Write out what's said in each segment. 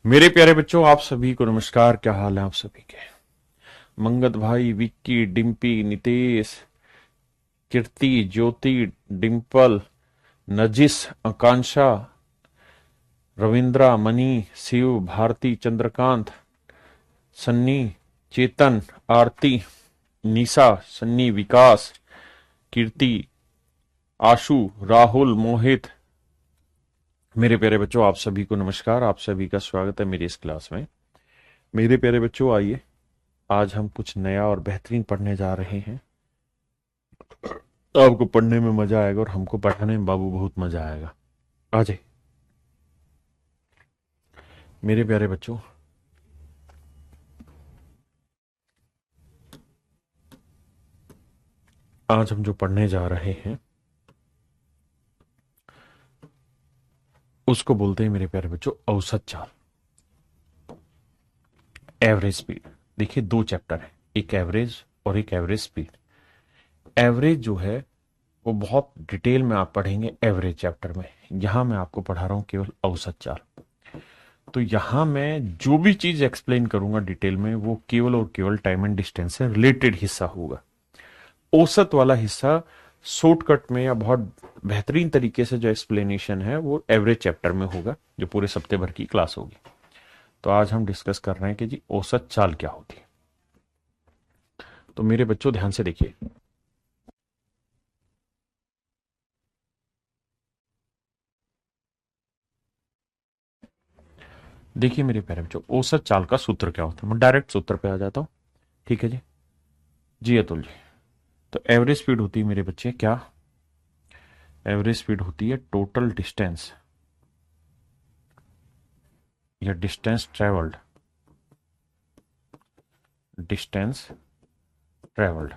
मेरे प्यारे बच्चों, आप सभी को नमस्कार। क्या हाल है आप सभी के? मंगत भाई, विक्की, डिम्पी, नितेश, कीर्ति, ज्योति, डिम्पल, नजिस, आकांक्षा, रविंद्रा, मनी, शिव, भारती, चंद्रकांत, सन्नी, चेतन, आरती, निशा, सन्नी, विकास, कीर्ति, आशु, राहुल, मोहित। मेरे प्यारे बच्चों, आप सभी को नमस्कार। आप सभी का स्वागत है मेरी इस क्लास में। मेरे प्यारे बच्चों, आइए आज हम कुछ नया और बेहतरीन पढ़ने जा रहे हैं। आपको पढ़ने में मजा आएगा और हमको पढ़ाने में बाबू बहुत मजा आएगा। आ जाए मेरे प्यारे बच्चों। आज हम जो पढ़ने जा रहे हैं उसको बोलते हैं मेरे प्यारे बच्चों औसत चाल, एवरेज स्पीड। देखिए, दो चैप्टर है, एक एवरेज और एक एवरेज स्पीड। एवरेज जो है वो बहुत डिटेल में आप पढ़ेंगे एवरेज चैप्टर में। यहां मैं आपको पढ़ा रहा हूं केवल औसत चाल। तो यहां मैं जो भी चीज एक्सप्लेन करूंगा डिटेल में वो केवल और केवल टाइम एंड डिस्टेंस से रिलेटेड हिस्सा होगा। औसत वाला हिस्सा शॉर्टकट में या बहुत बेहतरीन तरीके से जो एक्सप्लेनेशन है वो एवरेज चैप्टर में होगा, जो पूरे सप्ताह भर की क्लास होगी। तो आज हम डिस्कस कर रहे हैं कि जी औसत चाल क्या होती है। तो मेरे बच्चों ध्यान से देखिए। देखिए मेरे प्यारे बच्चों, औसत चाल का सूत्र क्या होता है। मैं डायरेक्ट सूत्र पे आ जाता हूँ। ठीक है जी। जी अतुल जी। तो एवरेज स्पीड होती है मेरे बच्चे क्या? एवरेज स्पीड होती है टोटल डिस्टेंस या distance travelled. Distance travelled.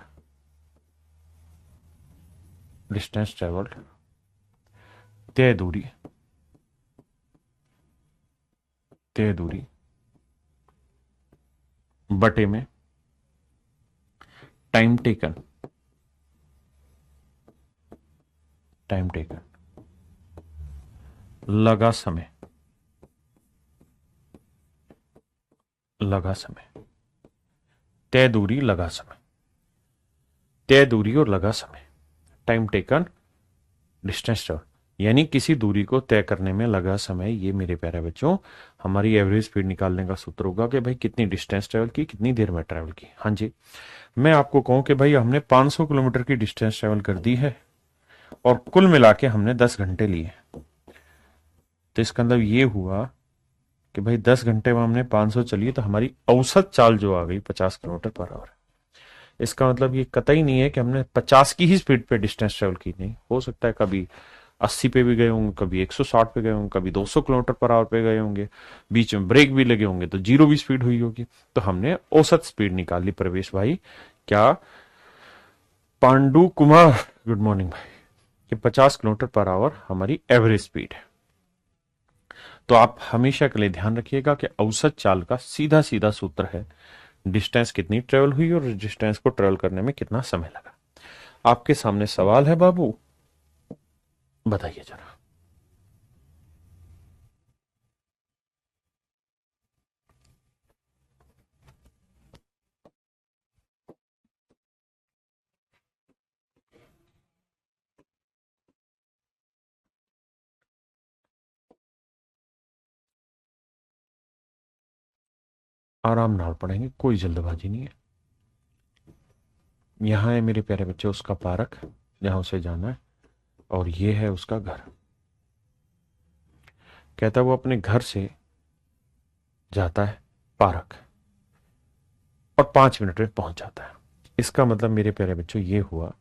Distance travelled तय दूरी। तय दूरी बटे में टाइम टेकन। टाइम टेकन लगा समय। लगा समय। तय दूरी लगा समय। तय दूरी और लगा समय। टाइम टेकन डिस्टेंस ट्रेवल, यानी किसी दूरी को तय करने में लगा समय। ये मेरे प्यारे बच्चों हमारी एवरेज स्पीड निकालने का सूत्र होगा कि भाई कितनी डिस्टेंस ट्रेवल की, कितनी देर में ट्रेवल की। हाँ जी। मैं आपको कहूं कि भाई हमने 500 किलोमीटर की डिस्टेंस ट्रेवल कर दी है और कुल मिला के हमने 10 घंटे लिए। तो इसका मतलब ये हुआ कि भाई 10 घंटे में हमने 500 चली, तो हमारी औसत चाल जो आ गई 50 किलोमीटर पर आवर। इसका मतलब ये कतई नहीं है कि हमने 50 की ही स्पीड पे डिस्टेंस ट्रेवल की। नहीं, हो सकता है कभी 80 पे भी गए होंगे, कभी 160 पे गए होंगे, कभी 200 किलोमीटर पर आवर पे गए होंगे, बीच में ब्रेक भी लगे होंगे तो जीरो भी स्पीड हुई होगी। तो हमने औसत स्पीड निकाल ली प्रवेश भाई। क्या? पांडु कुमार, गुड मॉर्निंग भाई। कि 50 किलोमीटर पर आवर हमारी एवरेज स्पीड है। तो आप हमेशा के लिए ध्यान रखिएगा कि औसत चाल का सीधा सीधा सूत्र है डिस्टेंस कितनी ट्रेवल हुई और डिस्टेंस को ट्रेवल करने में कितना समय लगा। आपके सामने सवाल है बाबू, बताइए जरा। आराम नाल पढ़ेंगे, कोई जल्दबाजी नहीं है। यहां है मेरे प्यारे बच्चे उसका पार्क जहां उसे जाना है, और ये है उसका घर। कहता है वो अपने घर से जाता है पार्क और 5 मिनट में पहुंच जाता है। इसका मतलब मेरे प्यारे बच्चों ये हुआ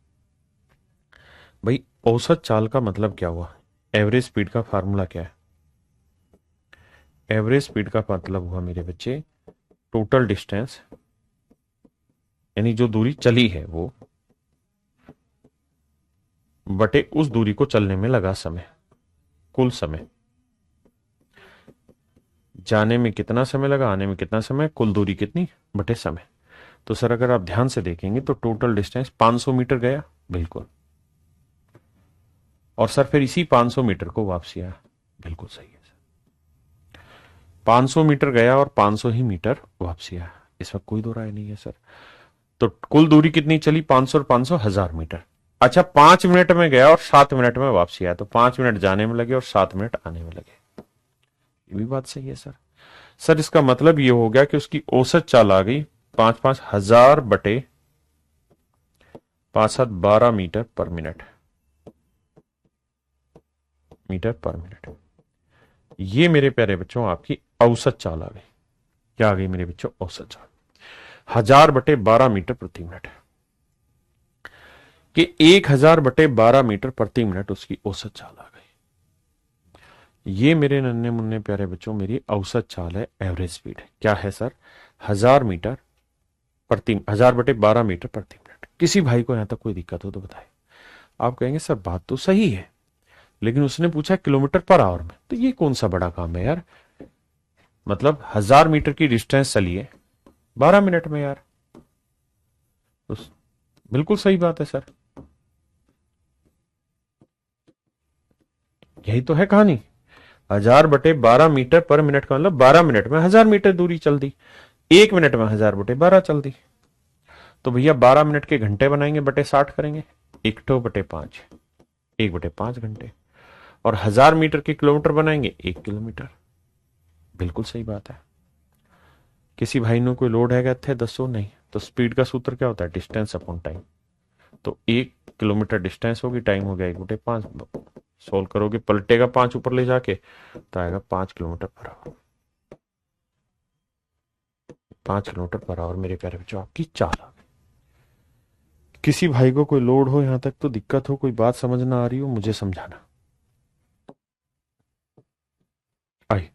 भाई, औसत चाल का मतलब क्या हुआ? एवरेज स्पीड का फार्मूला क्या है? एवरेज स्पीड का मतलब हुआ मेरे बच्चे टोटल डिस्टेंस, यानी जो दूरी चली है वो, बटे उस दूरी को चलने में लगा समय, कुल समय। जाने में कितना समय लगा, आने में कितना समय, कुल दूरी कितनी बटे समय। तो सर अगर आप ध्यान से देखेंगे तो टोटल डिस्टेंस 500 मीटर गया, बिल्कुल। और सर फिर इसी 500 मीटर को वापसी आया, बिल्कुल सही है सर। 500 मीटर गया और 500 ही मीटर वापसी आया, इसमें कोई दो राय नहीं है सर। तो कुल दूरी कितनी चली? 500 और 500 1000 मीटर। अच्छा, 5 मिनट में गया और 7 मिनट में वापसी आया, तो 5 मिनट जाने में लगे और 7 मिनट आने में लगे। ये भी बात सही है सर। सर इसका मतलब ये हो गया कि उसकी औसत चाल आ गई 5,5,1000 बटे 5, 7, 12 मीटर पर मिनट, मीटर पर मिनट। ये मेरे प्यारे बच्चों आपकी औसत चाल आ गई। क्या आ गई मेरे बच्चों? औसत चाल। 1000/12 मीटर प्रति मिनट, कि 1000/12 मीटर प्रति मिनट उसकी औसत चाल आ गई। ये मेरे नन्हे मुन्ने प्यारे बच्चों मेरी औसत चाल है, एवरेज स्पीड है। क्या है सर? 1000 मीटर प्रति 1000/12 मीटर प्रति मिनट। किसी भाई को यहां तक कोई दिक्कत हो तो बताए। आप कहेंगे सर बात तो सही है, लेकिन उसने पूछा किलोमीटर पर आवर में, तो ये कौन सा बड़ा काम है यार? मतलब 1000 मीटर की डिस्टेंस चलिए 12 मिनट में यार, तो बिल्कुल सही बात है सर। यही तो है कहानी। 1000/12 मीटर पर मिनट का मतलब 12 मिनट में 1000 मीटर दूरी चल दी, 1 मिनट में 1000/12 चल दी। तो भैया 12 मिनट के घंटे बनाएंगे, बटे 60 करेंगे, 1/5, 1/5 घंटे। और 1000 मीटर के किलोमीटर बनाएंगे, 1 किलोमीटर। बिल्कुल सही बात है। किसी भाई ने कोई लोड है कहते हैं 10 नहीं, तो स्पीड का सूत्र क्या होता है? Distance upon time. तो 1 किलोमीटर डिस्टेंस होगी, टाइम हो गया 1/5। सोल्व करोगे, पलटेगा 5 ऊपर ले जाके, तो आएगा 5 kilometre per our. 5 kilometre per our मेरे प्यारे बच्चों आपकी चाल आ गई। किसी भाई को कोई लोड हो यहां तक तो दिक्कत हो, कोई बात समझ ना आ रही हो, मुझे समझाना। आई,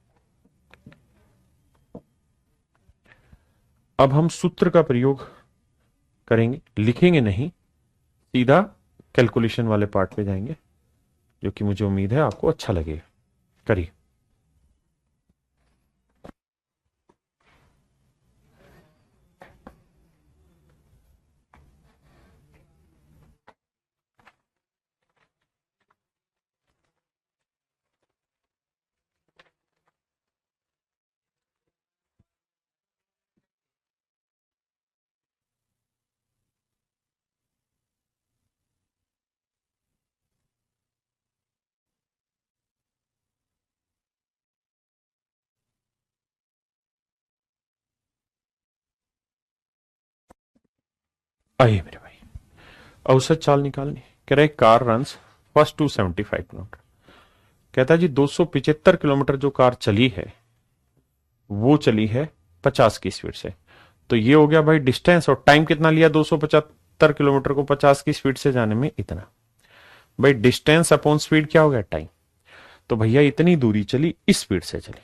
अब हम सूत्र का प्रयोग करेंगे, लिखेंगे नहीं, सीधा कैलकुलेशन वाले पार्ट पे जाएंगे, जो कि मुझे उम्मीद है आपको अच्छा लगेगा। करिए। आइए मेरे भाई, औसत चाल निकालनी। कह रहे कार रन्स फर्स्ट 275 किलोमीटर। कहता है जी 275 किलोमीटर जो कार चली है वो चली है 50 की स्पीड से। तो ये हो गया भाई डिस्टेंस, और टाइम कितना लिया 275 किलोमीटर को 50 की स्पीड से जाने में? इतना। भाई डिस्टेंस अपॉन स्पीड क्या हो गया? टाइम। तो भैया इतनी दूरी चली, इस स्पीड से चली।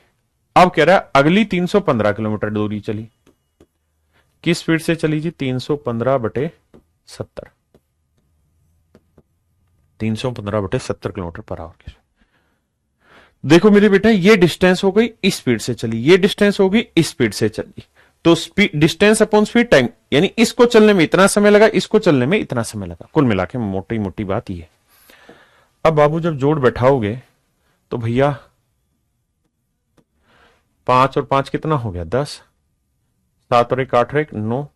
अब कह रहा है अगली 315 किलोमीटर दूरी चली, किस स्पीड से चली जी? 315/70, 315/70 किलोमीटर पर आवर की। देखो मेरे बेटा, ये डिस्टेंस हो गई इस स्पीड से चली, ये डिस्टेंस हो गई इस स्पीड से चली। तो speed, distance upon speed time, यानी इसको चलने में इतना समय लगा, इसको चलने में इतना समय लगा। कुल मिला के मोटी मोटी बात ये। अब बाबू जब जोड़ बैठाओगे तो भैया 5 और 5 कितना हो गया? 10, 7 और 1 8 और 1 9,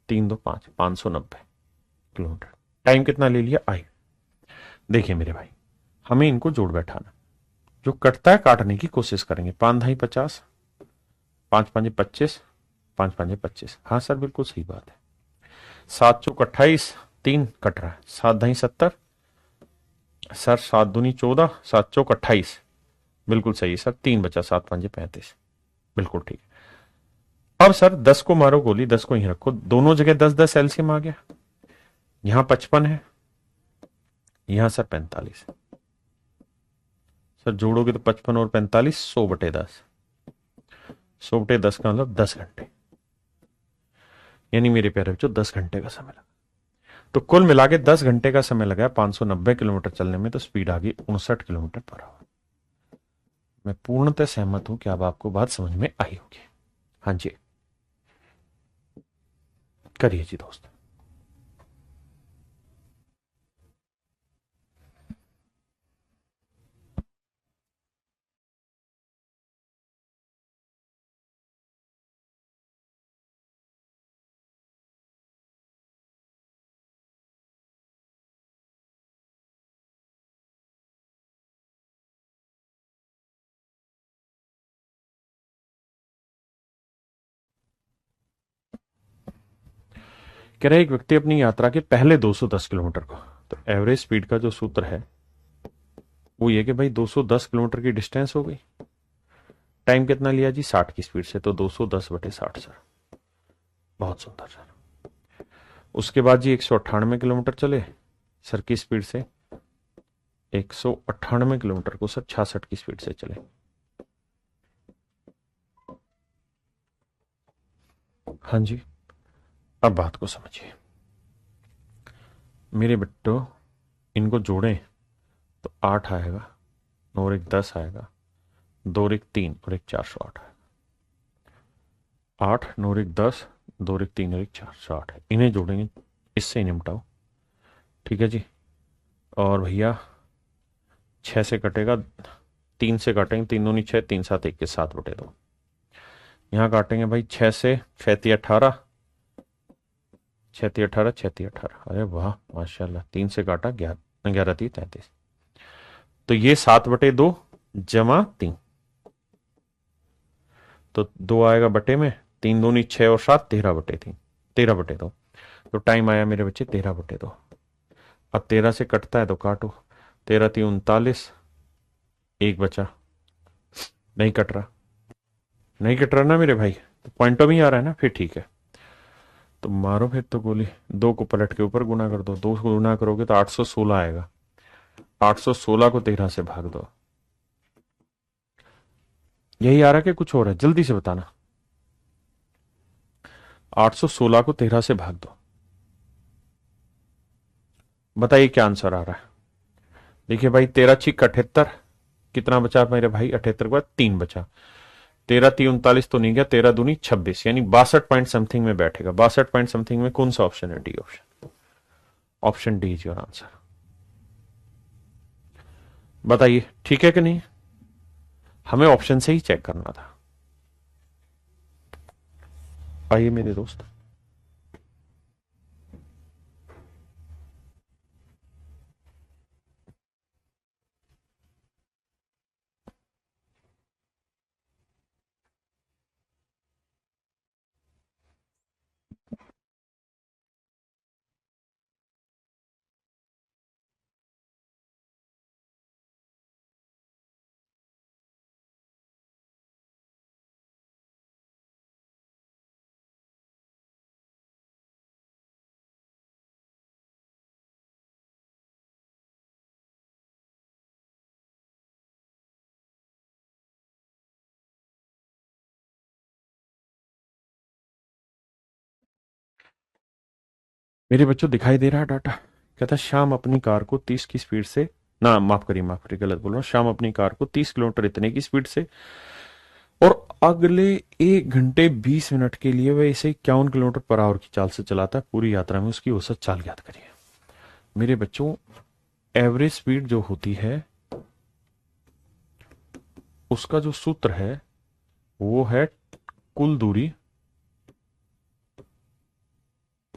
3 2 5, 590 किलोमीटर। टाइम कितना ले लिया? आई। देखिए मेरे भाई, हमें इनको जोड़ बैठाना, जो कटता है काटने की कोशिश करेंगे। 5 × 2 = 50, 5 × 5 = 25, 5 × 5 = 25। हाँ सर बिल्कुल सही बात है। 7 × 4 = 28, 3 कट रहा है, 7 × 2 = 70, सर 7 दूनी 14, 7 × 4 = 28। बिल्कुल सही है सर, 3 बचा, 7 × 5 = 35। बिल्कुल ठीक है। अब सर 10 को मारो गोली, 10 को यहीं रखो, दोनों जगह 10 10 एलसीएम आ गया। यहां 55 है, यहां सर 45 है। सर जोड़ोगे तो 55 और 45, 100/10, 100/10 का मतलब 10 घंटे। यानी मेरे प्यारे बच्चों 10 घंटे का समय लगा। तो कुल मिला के 10 घंटे का समय लगा 590 किलोमीटर चलने में, तो स्पीड आ गई 59 किलोमीटर पर आवर। मैं पूर्णतः सहमत हूं कि अब आपको बात समझ में आई होगी। हाँ जी, करिए जी दोस्त। कह रहे एक व्यक्ति अपनी यात्रा के पहले 210 किलोमीटर को, तो एवरेज स्पीड का जो सूत्र है वो ये कि भाई 210 किलोमीटर की डिस्टेंस हो गई, टाइम कितना लिया जी 60 की स्पीड से, तो 210/60 सर। बहुत सुंदर सर। उसके बाद जी 198 किलोमीटर चले सर की स्पीड से, 198 किलोमीटर को सर 66 की स्पीड से चले। हाँ जी, अब बात को समझिए मेरे बिट्टो, इनको जोड़ें तो 8 आएगा, 9 और 1 10 आएगा, 2 और 1 3 और 1 408 आएगा। 8 9 और 1 10, 2 और 1 3 और 1 408 है। इन्हें जोड़ेंगे, इससे ही निपटाओ, ठीक है जी। और भैया 6 से कटेगा, 3 से काटेंगे, 3 दूनी 6, 3 7 1 के 7/2। यहाँ काटेंगे भाई 6 से, 6 3 18, 6 3 18, 6 3 18, अरे वाह माशाल्लाह। 3 से काटा 11, 11 3 33, तो ये 7/2 जमा 3, तो 2 आएगा बटे में, 3 दूनी 6 और 7 13/3, 13/2। तो टाइम आया मेरे बच्चे 13/2। अब 13 से कटता है तो काटो, 13 3 39, 1 बचा, नहीं कट रहा, नहीं कट रहा ना मेरे भाई, तो पॉइंटों में ही आ रहा है ना, फिर ठीक है। तो मारो फिर तो गोली, 2 को पलट के ऊपर गुना कर दो, 2 को गुना करोगे तो 816 आएगा, 816 को 13 से भाग दो। यही आ रहा है कि कुछ और है, जल्दी से बताना। 816 को 13 से भाग दो, बताइए क्या आंसर आ रहा है। देखिए भाई 13 छिक 78, कितना बचा मेरे भाई, 78 के बाद 3 बचा, 13 3 39 तो नहीं गया, 13 दूनी 26, यानी 62 पॉइंट समथिंग में बैठेगा। 62 पॉइंट समथिंग में कौन सा ऑप्शन है, D option. Option D is your answer. बताइए ठीक है कि नहीं, हमें ऑप्शन से ही चेक करना था। आइए मेरे दोस्त, मेरे बच्चों दिखाई दे रहा है डाटा। कहता श्याम अपनी कार को 30 की स्पीड से, ना माफ करिए माफ करिए, गलत बोल रहा हूं, श्याम अपनी कार को 30 किलोमीटर इतने की स्पीड से और अगले 1 घंटे 20 मिनट के लिए वह इसे 51 किलोमीटर पर आवर की चाल से चलाता है। पूरी यात्रा में उसकी औसत चाल ज्ञात करिए। मेरे बच्चों एवरेज स्पीड जो होती है उसका जो सूत्र है वो है कुल दूरी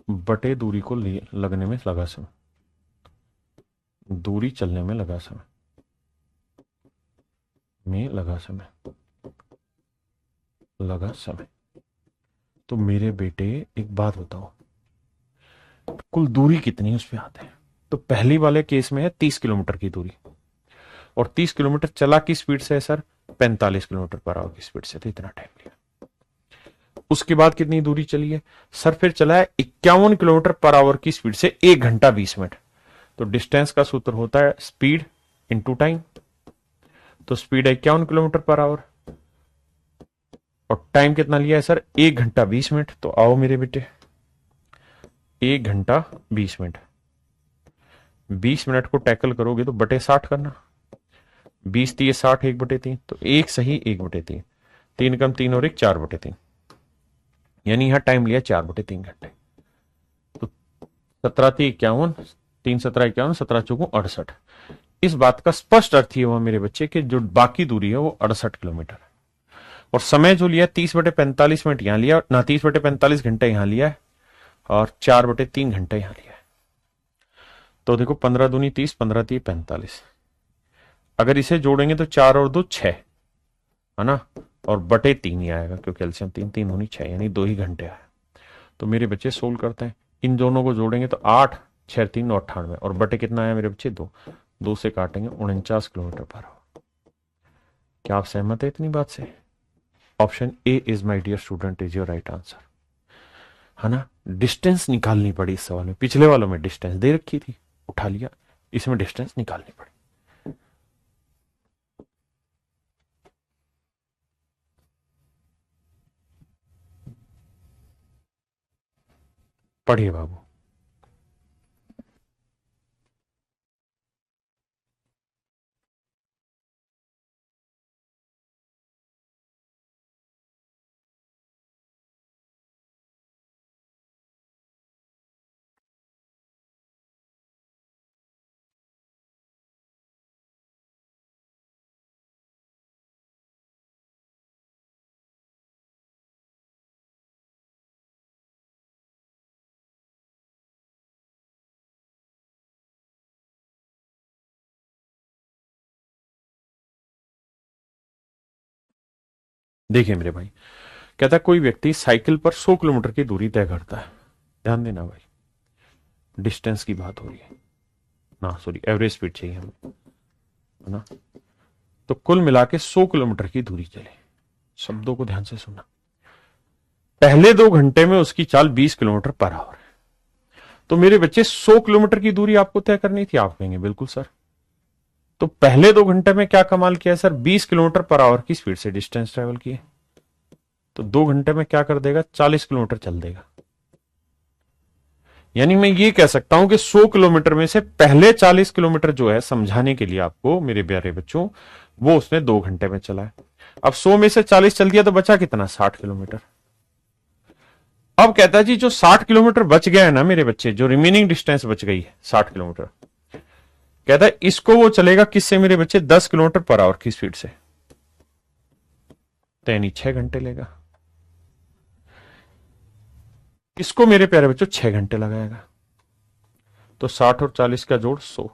बटे दूरी को लगने में लगा समय, दूरी चलने में लगा समय, लगा समय। तो मेरे बेटे एक बात बताओ, कुल दूरी कितनी है उस पे आते हैं। तो पहली वाले केस में है 30 किलोमीटर की दूरी, और 30 किलोमीटर चला की स्पीड से है सर 45 किलोमीटर पर आवर की स्पीड से, तो इतना टाइम लिया। उसके बाद कितनी दूरी चली है सर, फिर चला है 51 किलोमीटर पर आवर की स्पीड से 1 घंटा 20 मिनट। तो डिस्टेंस का सूत्र होता है स्पीड इंटू टाइम। तो स्पीड है 51 किलोमीटर पर आवर, और टाइम कितना लिया है सर 1 घंटा 20 मिनट। तो आओ मेरे बेटे 1 घंटा 20 मिनट, 20 मिनट को टैकल करोगे तो बटे 60 करना, 20 3 60, 1/3, तो 1 सही 1/3, 3 कम 3 और 1 4/3, यानी यहां टाइम लिया 4/3 घंटे। तो 17 3 51, 3 17 51, 17 चौको 68। इस बात का स्पष्ट अर्थ ये हुआ मेरे बच्चे कि जो बाकी दूरी है वो 68 किलोमीटर है, और समय जो लिया 30/45 मिनट यहां लिया ना, 30/45 घंटे यहां लिया है, और 4/3 घंटे यहां लिया है। तो देखो 15 दूनी 30, 15 3 45, अगर इसे जोड़ेंगे तो 4 और 2 6 है ना, और बटे 3 ही आएगा क्योंकि एलसीएम 3 3 दूनी 6, यानी 2 ही घंटे आए। तो मेरे बच्चे सोल्व करते हैं, इन दोनों को जोड़ेंगे तो 8, 6 3 98 और बटे कितना आया मेरे बच्चे 2, 2 से काटेंगे 49 किलोमीटर पर आवर। क्या आप सहमत है इतनी बात से? Option A is my dear student is your right answer, है ना। डिस्टेंस निकालनी पड़ी इस सवाल में, पिछले वालों में डिस्टेंस दे रखी थी, उठा लिया, इसमें डिस्टेंस निकालनी पड़ी। पढ़िए बाबू। देखिए मेरे भाई, कहता कोई व्यक्ति साइकिल पर 100 किलोमीटर की दूरी तय करता है। ध्यान देना भाई, डिस्टेंस की बात हो रही है ना, सॉरी एवरेज स्पीड चाहिए हमें, है ना। तो कुल मिला के 100 किलोमीटर की दूरी चले। शब्दों को ध्यान से सुनना। पहले 2 घंटे में उसकी चाल 20 किलोमीटर पर आवर है। तो मेरे बच्चे 100 किलोमीटर की दूरी आपको तय करनी थी। आप कहेंगे बिल्कुल सर, तो पहले 2 घंटे में क्या कमाल किया सर? 20 किलोमीटर पर आवर की स्पीड से डिस्टेंस ट्रेवल किए। तो 2 घंटे में क्या कर देगा? 40 किलोमीटर चल देगा। यानी मैं ये कह सकता हूं कि 100 किलोमीटर में से पहले 40 किलोमीटर जो है, समझाने के लिए आपको मेरे प्यारे बच्चों, वो उसने 2 घंटे में चला है। अब 100 में से 40 चल दिया तो बचा कितना? 60 किलोमीटर। अब कहता है जी जो 60 किलोमीटर बच गया है ना मेरे बच्चे, जो रिमेनिंग डिस्टेंस बच गई है 60 किलोमीटर, कहता है इसको वो चलेगा किससे मेरे बच्चे? 10 किलोमीटर पर आवर की स्पीड से। तो यानी 6 घंटे लेगा। इसको मेरे प्यारे बच्चों 6 घंटे लगाएगा। तो 60 और 40 का जोड़ 100,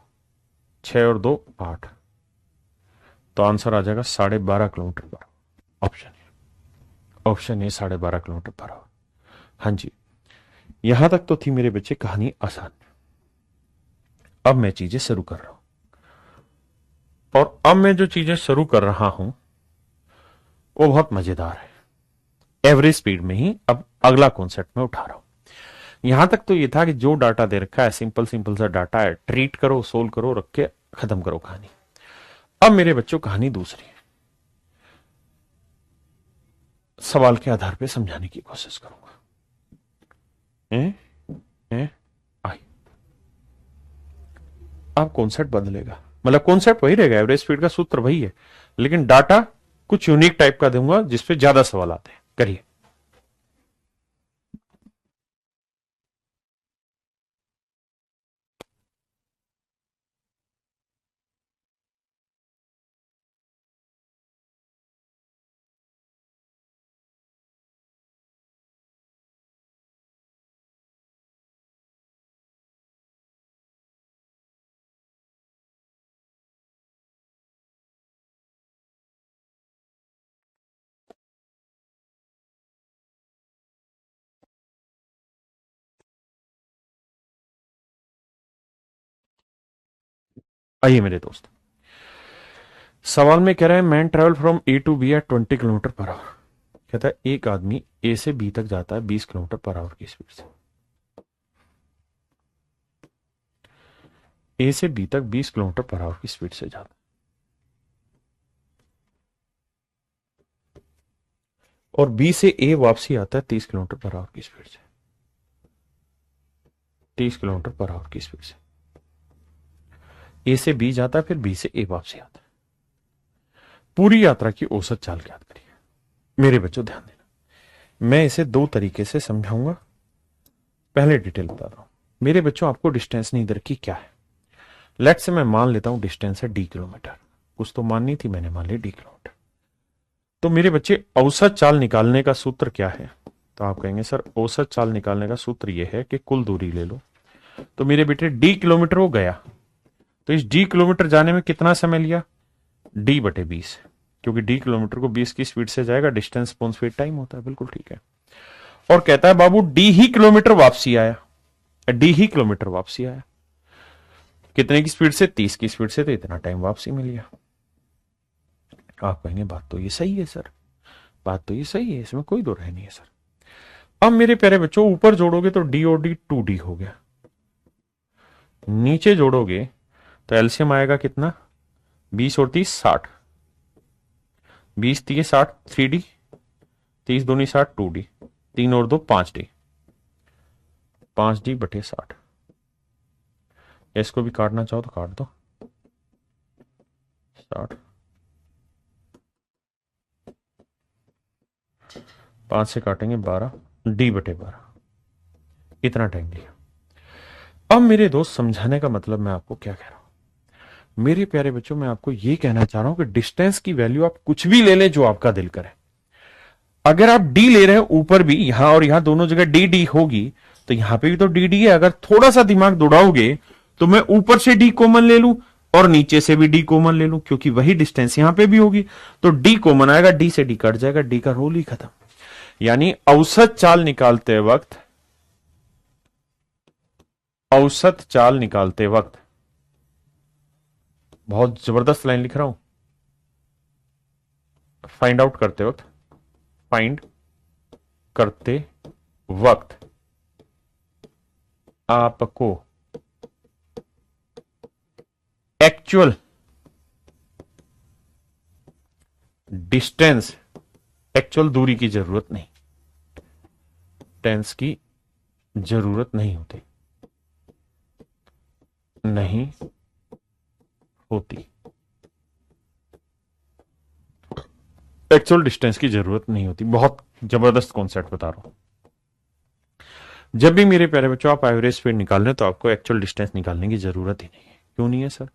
6 और 2 8, तो आंसर आ जाएगा 12.5 kilometre per our. Option A 12.5 kilometre per our. हाँ जी, यहां तक तो थी मेरे बच्चे कहानी आसान। अब मैं चीजें शुरू कर रहा हूं, और अब मैं जो चीजें शुरू कर रहा हूं वो बहुत मजेदार है। एवरेज स्पीड में ही अब अगला कॉन्सेप्ट में उठा रहा हूं। यहां तक तो ये था कि जो डाटा दे रखा है सिंपल सिंपल सा डाटा है, ट्रीट करो, सोल्व करो, रख के खत्म करो कहानी। अब मेरे बच्चों कहानी दूसरी है, सवाल के आधार पे समझाने की कोशिश करूंगा। ए? ए? आई। अब कॉन्सेप्ट बदलेगा, मतलब कॉन्सेप्ट वही रहेगा, एवरेज स्पीड का सूत्र वही है, लेकिन डाटा कुछ यूनिक टाइप का दूंगा जिसपे ज्यादा सवाल आते हैं। करिए। आइए मेरे दोस्त, सवाल में कह रहा है man travel from A to B at 20 kilometre per hour. कहता है एक आदमी ए से बी तक जाता है 20 किलोमीटर पर आवर की स्पीड से। ए से बी तक 20 किलोमीटर पर आवर की स्पीड से जाता है, और बी से ए वापसी आता है 30 किलोमीटर पर आवर की स्पीड से। 30 किलोमीटर पर आवर की स्पीड से ए से बी जाता है, फिर बी से ए वापसी आता है। पूरी यात्रा की औसत चाल ज्ञात करिए। मेरे बच्चों ध्यान देना, मैं इसे 2 तरीके से समझाऊंगा। पहले डिटेल बता रहा हूं मेरे बच्चों, आपको डिस्टेंस नहीं दे रखी क्या है। लेट से मैं मान लेता हूं डिस्टेंस है डी किलोमीटर, कुछ तो माननी थी, मैंने मान ली डी किलोमीटर। तो मेरे बच्चे औसत चाल निकालने का सूत्र क्या है? तो आप कहेंगे सर औसत चाल निकालने का सूत्र यह है कि कुल दूरी ले लो। तो मेरे बेटे डी किलोमीटर वो गया, तो इस डी किलोमीटर जाने में कितना समय लिया? डी बटे 20, क्योंकि डी किलोमीटर को 20 की स्पीड से जाएगा, डिस्टेंस अपॉन स्पीड टाइम होता है। बिल्कुल ठीक है। और कहता है बाबू डी ही किलोमीटर वापसी आया, डी ही किलोमीटर वापसी आया। कितने की स्पीड से? 30 की स्पीड से, तो इतना टाइम वापसी मिल गया। आप कहेंगे बात तो ये सही है सर, बात तो ये सही है, इसमें कोई दो राय नहीं है सर। अब मेरे प्यारे बच्चों ऊपर जोड़ोगे तो डी और डी 2D हो गया, नीचे जोड़ोगे तो एलसीएम आएगा कितना? 20 और 30 60, 20 30 60 3D, 30 दूनी 60 2D, 3 और 2 5D, 5D बटे 60। इसको भी काटना चाहो तो काट दो, 60 5 से काटेंगे 12, D बटे 12, इतना टाइम लिया। अब मेरे दोस्त समझाने का मतलब मैं आपको क्या कह रहा हूं, मेरे प्यारे बच्चों मैं आपको ये कहना चाह रहा हूं कि डिस्टेंस की वैल्यू आप कुछ भी ले लें जो आपका दिल करे। अगर आप डी ले रहे हैं ऊपर भी, यहां और यहां दोनों जगह डी डी होगी, तो यहां पे भी तो डी डी है। अगर थोड़ा सा दिमाग दौड़ाओगे तो मैं ऊपर से डी कॉमन ले लूं और नीचे से भी डी कॉमन ले लूं, क्योंकि वही डिस्टेंस यहां पे भी होगी, तो डी कॉमन आएगा, डी से डी कट जाएगा, डी का रोल ही खत्म। यानी औसत चाल निकालते वक्त, औसत चाल निकालते वक्त, बहुत जबरदस्त लाइन लिख रहा हूं, फाइंड आउट करते वक्त, फाइंड करते वक्त आपको एक्चुअल डिस्टेंस, एक्चुअल दूरी की जरूरत नहीं, टेंस की जरूरत नहीं होती, नहीं होती, एक्चुअल डिस्टेंस की जरूरत नहीं होती। बहुत जबरदस्त कॉन्सेप्ट बता रहा हूं। जब भी मेरे प्यारे बच्चों आप एवरेज स्पीड निकाल रहे हैं तो आपको एक्चुअल डिस्टेंस निकालने की जरूरत ही नहीं है। क्यों नहीं है सर?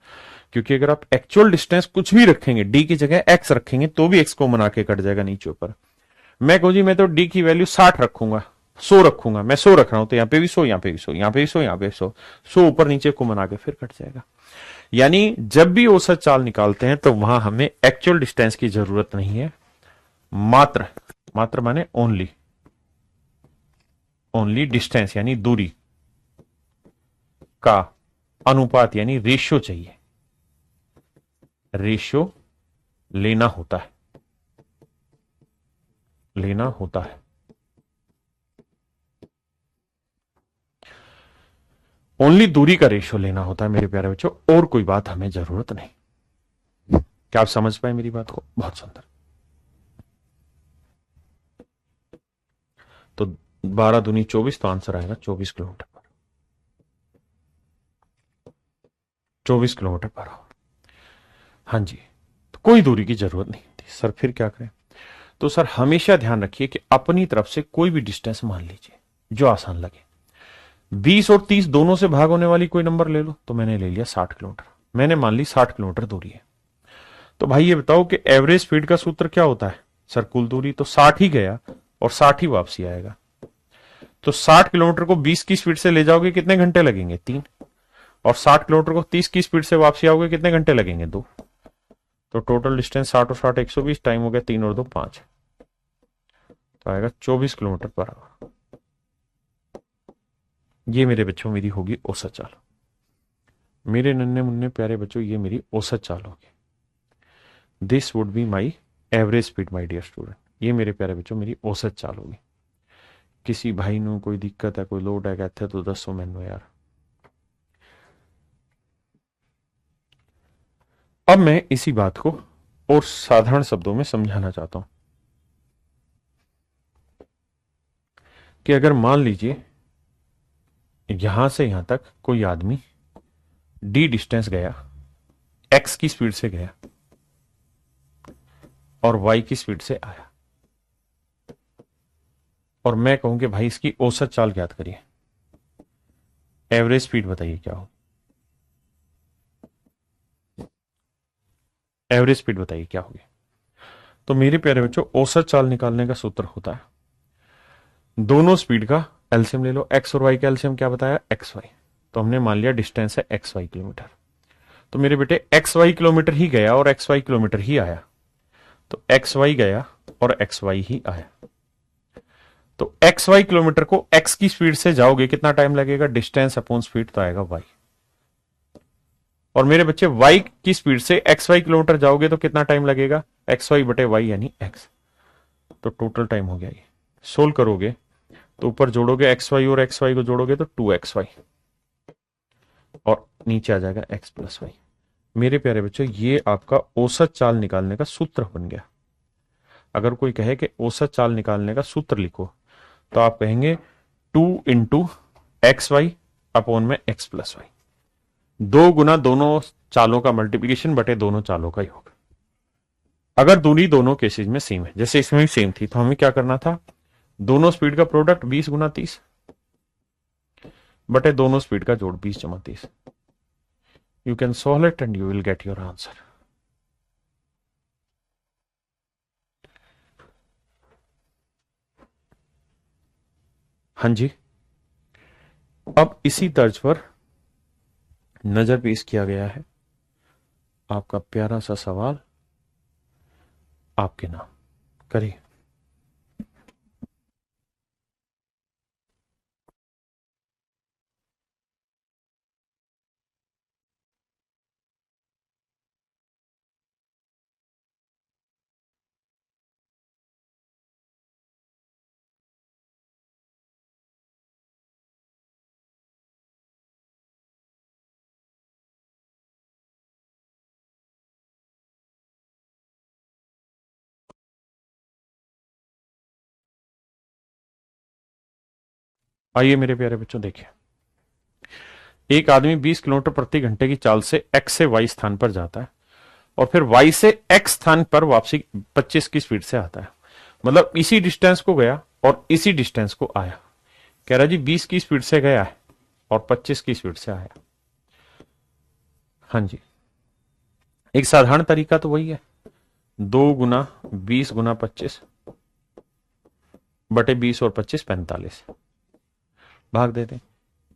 क्योंकि अगर आप एक्चुअल डिस्टेंस कुछ भी रखेंगे, डी की जगह एक्स रखेंगे, तो भी एक्स को मना के कट जाएगा नीचे ऊपर। मैं कहूं जी मैं तो डी की वैल्यू 60 रखूंगा, 100 रखूंगा, मैं 100 रख रहा हूं, तो यहां पे भी 100, यहां पे भी 100, यहां पे भी 100, यहां पे 100, 100 ऊपर नीचे को मना के फिर कट जाएगा। यानी जब भी औसत चाल निकालते हैं तो वहां हमें एक्चुअल डिस्टेंस की जरूरत नहीं है, मात्र, मात्र माने ओनली, ओनली डिस्टेंस यानी दूरी का अनुपात यानी रेशियो चाहिए, रेशियो लेना होता है, लेना होता है। ओनली दूरी का रेशियो लेना होता है मेरे प्यारे बच्चों, और कोई बात हमें जरूरत नहीं। क्या आप समझ पाए मेरी बात को? बहुत सुंदर। तो 12 दूनी 24, तो आंसर आएगा 24 किलोमीटर पर, 24 किलोमीटर पर आवर। हाँ जी, तो कोई दूरी की जरूरत नहीं होती। सर फिर क्या करें? तो सर हमेशा ध्यान रखिए कि अपनी तरफ से कोई भी डिस्टेंस मान लीजिए जो आसान लगे। 20 और 30 दोनों से भाग होने वाली कोई नंबर ले लो, तो मैंने ले लिया 60 किलोमीटर, मैंने मान ली 60 किलोमीटर दूरी है। तो भाई ये बताओ कि एवरेज स्पीड का सूत्र क्या होता है? सर कुल दूरी, तो 60 ही गया और 60 ही वापसी आएगा। तो 60 किलोमीटर को 20 की स्पीड से ले जाओगे कितने घंटे लगेंगे? 3। और 60 किलोमीटर को 30 की स्पीड से वापसी आओगे कितने घंटे लगेंगे? 2। तो टोटल डिस्टेंस 60 और 60 120, टाइम हो गया 3 और 2 5, तो आएगा 24 किलोमीटर पर आवर। ये मेरे बच्चों मेरी होगी औसत चाल। मेरे नन्हे मुन्ने प्यारे बच्चों ये मेरी औसत चाल होगी। This would be my average speed my dear student. ये मेरे प्यारे बच्चों मेरी औसत चाल होगी। किसी भाई ਨੂੰ कोई दिक्कत है, कोई लोड है कहते तो दसो मैनू यार। अब मैं इसी बात को और साधारण शब्दों में समझाना चाहता हूं कि अगर मान लीजिए यहां से यहां तक कोई आदमी डी डिस्टेंस गया, एक्स की स्पीड से गया और वाई की स्पीड से आया, और मैं कहूं कि भाई इसकी औसत चाल ज्ञात करिए, एवरेज स्पीड बताइए क्या हो, एवरेज स्पीड बताइए क्या होगी। तो मेरे प्यारे बच्चों औसत चाल निकालने का सूत्र होता है, दोनों स्पीड का एलसीएम ले लो। एक्स और वाई का एलसीएम क्या बताया? X Y. तो हमने मान लिया डिस्टेंस है एक्स वाई किलोमीटर। तो मेरे बेटे एक्स वाई किलोमीटर ही गया और एक्स वाई किलोमीटर ही आया, तो एक्स वाई गया और एक्स वाई ही आया। तो एक्स वाई किलोमीटर को एक्स की स्पीड से जाओगे कितना टाइम लगेगा, डिस्टेंस अपॉन स्पीड तो आएगा वाई। और मेरे बच्चे वाई की स्पीड से एक्स वाई किलोमीटर जाओगे तो कितना टाइम लगेगा, एक्स वाई बटे वाई यानी एक्स। तो टोटल टाइम हो गया ये। सोल्व करोगे तो ऊपर जोड़ोगे एक्स वाई और एक्स वाई को जोड़ोगे तो 2xy और नीचे आ जाएगा x प्लस वाई। मेरे प्यारे बच्चों ये आपका औसत चाल निकालने का सूत्र बन गया। अगर कोई कहे कि औसत चाल निकालने का सूत्र लिखो तो आप कहेंगे 2 × XY अपॉन में x प्लस वाई। 2 गुना दोनों चालों का मल्टीप्लीकेशन बटे दोनों चालों का योग। अगर दूरी दोनों केसेस में सेम है, जैसे इसमें भी सेम थी, तो हमें क्या करना था, दोनों स्पीड का प्रोडक्ट 20 × 30 बटे दोनों स्पीड का जोड़ 20 × 30। You can solve it and you will get your answer. हाँ जी, अब इसी तर्ज पर नजर पेश किया गया है आपका प्यारा सा सवाल, आपके नाम करिए। आइए मेरे प्यारे बच्चों, देखिए एक आदमी 20 किलोमीटर प्रति घंटे की चाल से x से y स्थान पर जाता है और फिर y से x स्थान पर वापसी 25 की स्पीड से आता है। मतलब इसी डिस्टेंस को गया और इसी डिस्टेंस को आया। कह रहा जी 20 की स्पीड से गया है और 25 की स्पीड से आया। हाँ जी, एक साधारण तरीका तो वही है, 2 × 20 × 25 बटे 20 और 25 45 भाग देते हैं।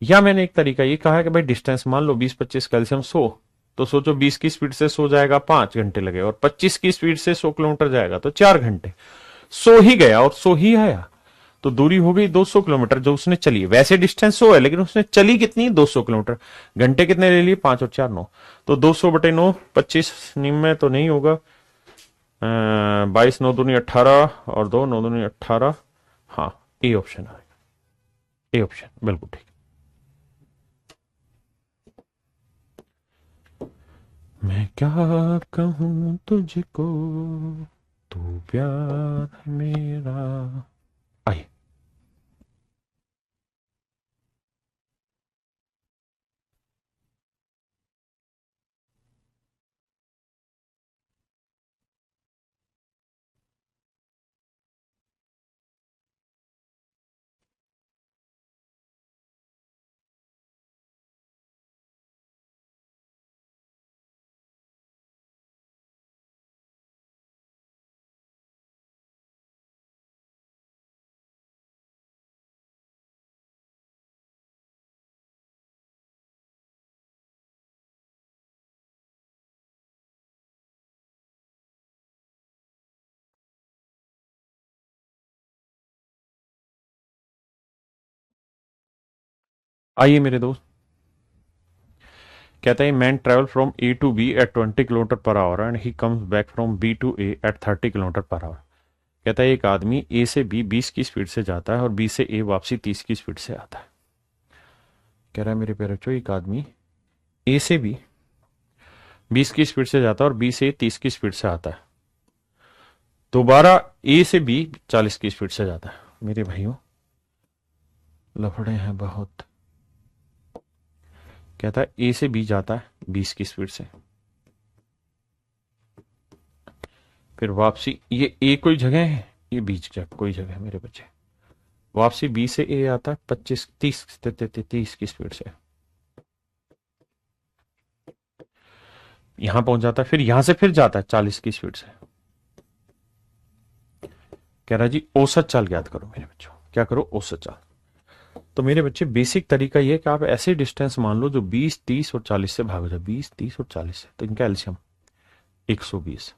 या मैंने एक तरीका ये कहा है कि भाई डिस्टेंस मान लो 20-25 कैल्शियम 100, तो सोचो 20 की स्पीड से 100 जाएगा 5 घंटे लगे और 25 की स्पीड से 100 किलोमीटर जाएगा तो 4 घंटे। 100 ही गया और 100 ही आया, तो दूरी हो गई 200 किलोमीटर जो उसने चली। वैसे डिस्टेंस 100 है लेकिन उसने चली कितनी, 200 किलोमीटर। घंटे कितने ले लिए, 5 और 4 9, तो 200 बटे 9 25 निम में तो नहीं होगा, 22 9 दूनी 18 और 2 9 दूनी 18। हाँ, ए ऑप्शन आएगा, ए ऑप्शन बिल्कुल ठीक। मैं क्या कहूं तुझको, तू प्यार है मेरा। आइए आइए मेरे दोस्त, कहता है man travel from A to B at 20 kilometre per hour and he comes back from B to A at 30 kilometre per hour. कहता है एक आदमी ए से बी 20 की स्पीड से जाता है और बी से ए वापसी 30 की स्पीड से आता है। कह रहा है मेरे प्यारे बच्चों, एक आदमी ए से बी 20 की स्पीड से जाता है और बी से 30 की स्पीड से आता है, दोबारा ए से बी 40 की स्पीड से जाता है। मेरे भाइयों लफड़े हैं बहुत। कहता है ए से बी जाता है 20 की स्पीड से, फिर वापसी, ये ए कोई जगह है, ये बीच जगह कोई जगह है मेरे बच्चे। वापसी बी से ए आता है 25 30 की स्पीड से, यहां पहुंच जाता है, फिर यहां से फिर जाता है 40 की स्पीड से। कह रहा जी औसत चाल ज्ञात करो मेरे बच्चों। क्या करो, औसत चाल। तो मेरे बच्चे बेसिक तरीका ये है कि आप ऐसे डिस्टेंस मान लो जो 20 30 और 40 से भाग जाए, 20 30 और 40 से, तो इनका एल्शियम 120।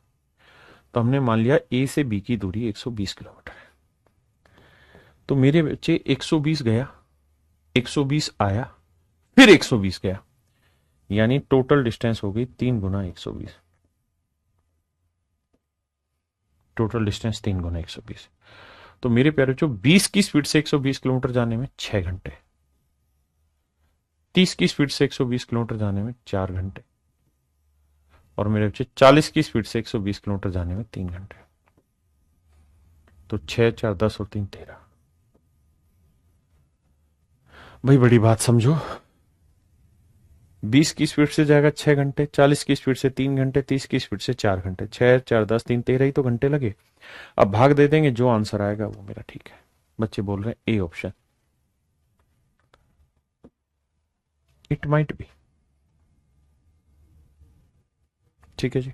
तो हमने मान लिया ए से बी की दूरी 120 किलोमीटर है। तो मेरे बच्चे 120 गया, 120 आया, फिर 120 गया, यानी टोटल डिस्टेंस हो गई 3 गुना 120। टोटल डिस्टेंस 3 गुना 120। तो मेरे प्यारे बच्चों 20 की स्पीड से 120 किलोमीटर जाने में 6 घंटे, 30 की स्पीड से 120 किलोमीटर जाने में 4 घंटे, और मेरे बच्चे 40 की स्पीड से 120 किलोमीटर जाने में 3 घंटे। तो 6 4 10 और 3 13। भाई बड़ी बात समझो, 20 की स्पीड से जाएगा 6 घंटे, 40 की स्पीड से 3 घंटे, 30 की स्पीड से 4 घंटे, 6 4 10 3 13 ही तो घंटे लगे। अब भाग दे देंगे, जो आंसर आएगा वो मेरा ठीक है। बच्चे बोल रहे हैं A option, it might be. ठीक है जी।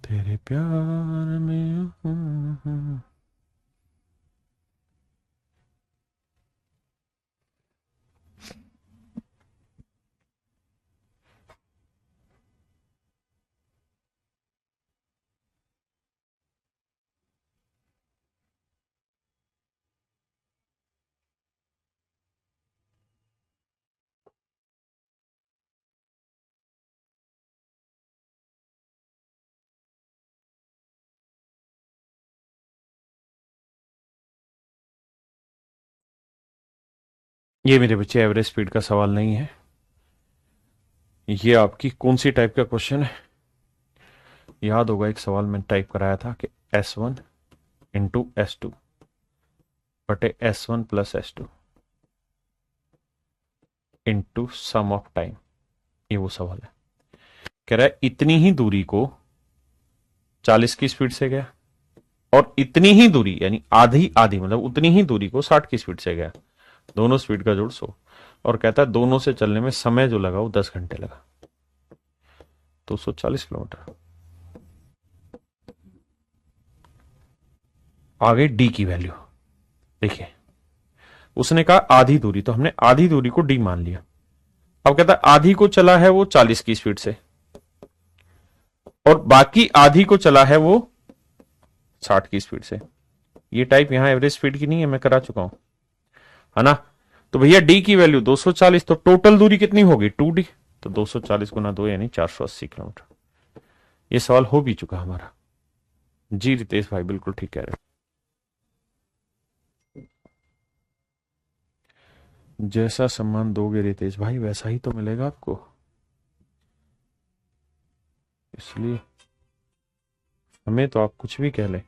तेरे प्यार में ये मेरे बच्चे एवरेज स्पीड का सवाल नहीं है, ये आपकी कौन सी टाइप का क्वेश्चन है। याद होगा एक सवाल मैंने टाइप कराया था कि S1 इंटू S2 बटे S1 plus S2 into sum of time. ये वो सवाल है। कह रहा है इतनी ही दूरी को 40 की स्पीड से गया, और इतनी ही दूरी यानी आधी आधी मतलब उतनी ही दूरी को 60 की स्पीड से गया, दोनों स्पीड का जोड़ 100, और कहता है दोनों से चलने में समय जो लगा वो 10 घंटे लगा, 240 किलोमीटर। आगे डी की वैल्यू देखिए, उसने कहा आधी दूरी, तो हमने आधी दूरी को डी मान लिया। अब कहता है आधी को चला है वो 40 की स्पीड से, और बाकी आधी को चला है वो 60 की स्पीड से। ये टाइप यहां एवरेज स्पीड की नहीं है, मैं करा चुका हूं, है ना। तो भैया डी की वैल्यू 240, तो टोटल दूरी कितनी होगी 2D, तो 240 गुना 2 यानी 480 किलोमीटर। ये सवाल हो भी चुका हमारा। जी रितेश भाई बिल्कुल ठीक कह रहे हैं। जैसा सम्मान दोगे रितेश भाई वैसा ही तो मिलेगा आपको, इसलिए हमें तो आप कुछ भी कह लें।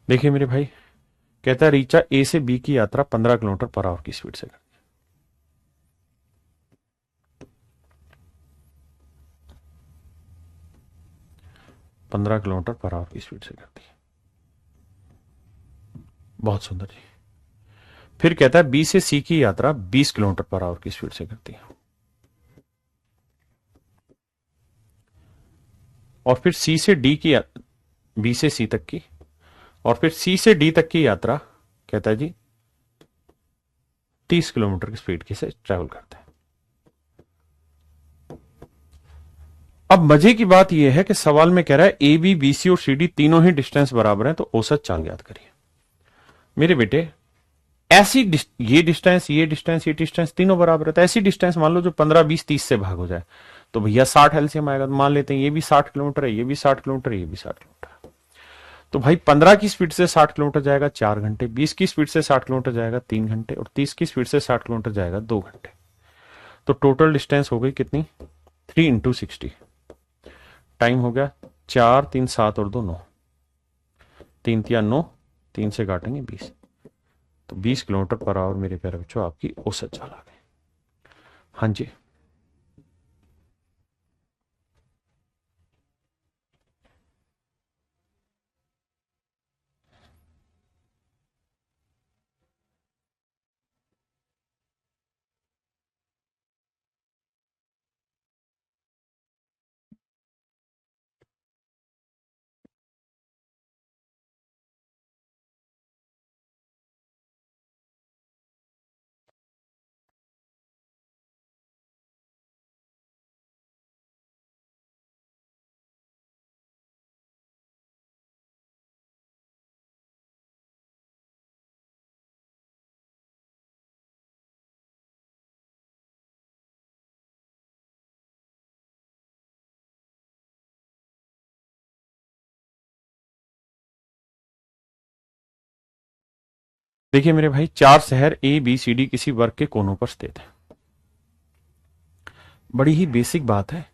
देखिए मेरे भाई, कहता है रीचा ए से बी की यात्रा 15 किलोमीटर पर आवर की स्पीड से कर, 15 किलोमीटर पर आवर की स्पीड से करती है। बहुत सुंदर जी। फिर कहता है बी से सी की यात्रा 20 किलोमीटर पर आवर की स्पीड से करती है, और फिर सी से डी की बी से सी तक की, और फिर सी से डी तक की यात्रा कहता है जी 30 किलोमीटर की स्पीड के से ट्रेवल करते हैं। अब मजे की बात यह है कि सवाल में कह रहा है ए बी बी सी और सी डी तीनों ही डिस्टेंस बराबर हैं, तो औसत चाल याद करिए। मेरे बेटे ऐसी ये डिस्टेंस ये डिस्टेंस ये डिस्टेंस तीनों बराबर है, तो ऐसी डिस्टेंस मान लो जो 15 20 30 से भाग हो जाए, तो भैया 60 एलसीएम आएगा। तो मान लेते हैं ये भी 60 किलोमीटर है, ये भी 60 किलोमीटर है, ये भी 60 किलोमीटर है। तो भाई 15 की स्पीड से 60 किलोमीटर जाएगा 4 घंटे, 20 की स्पीड से 60 किलोमीटर जाएगा 3 घंटे, और 30 की स्पीड से 60 किलोमीटर जाएगा 2 घंटे। तो टोटल डिस्टेंस हो गई कितनी 3 इंटू 60। टाइम हो गया 4 3 7 और 2 9, 3 3 9, 3 से काटेंगे 20, तो 20 किलोमीटर पर आवर मेरे प्यारे बच्चों आपकी औसत चाल आ गई। हाँ जी देखिए मेरे भाई, चार शहर ए बी सी डी किसी वर्ग के कोनों पर स्थित है। बड़ी ही बेसिक बात है,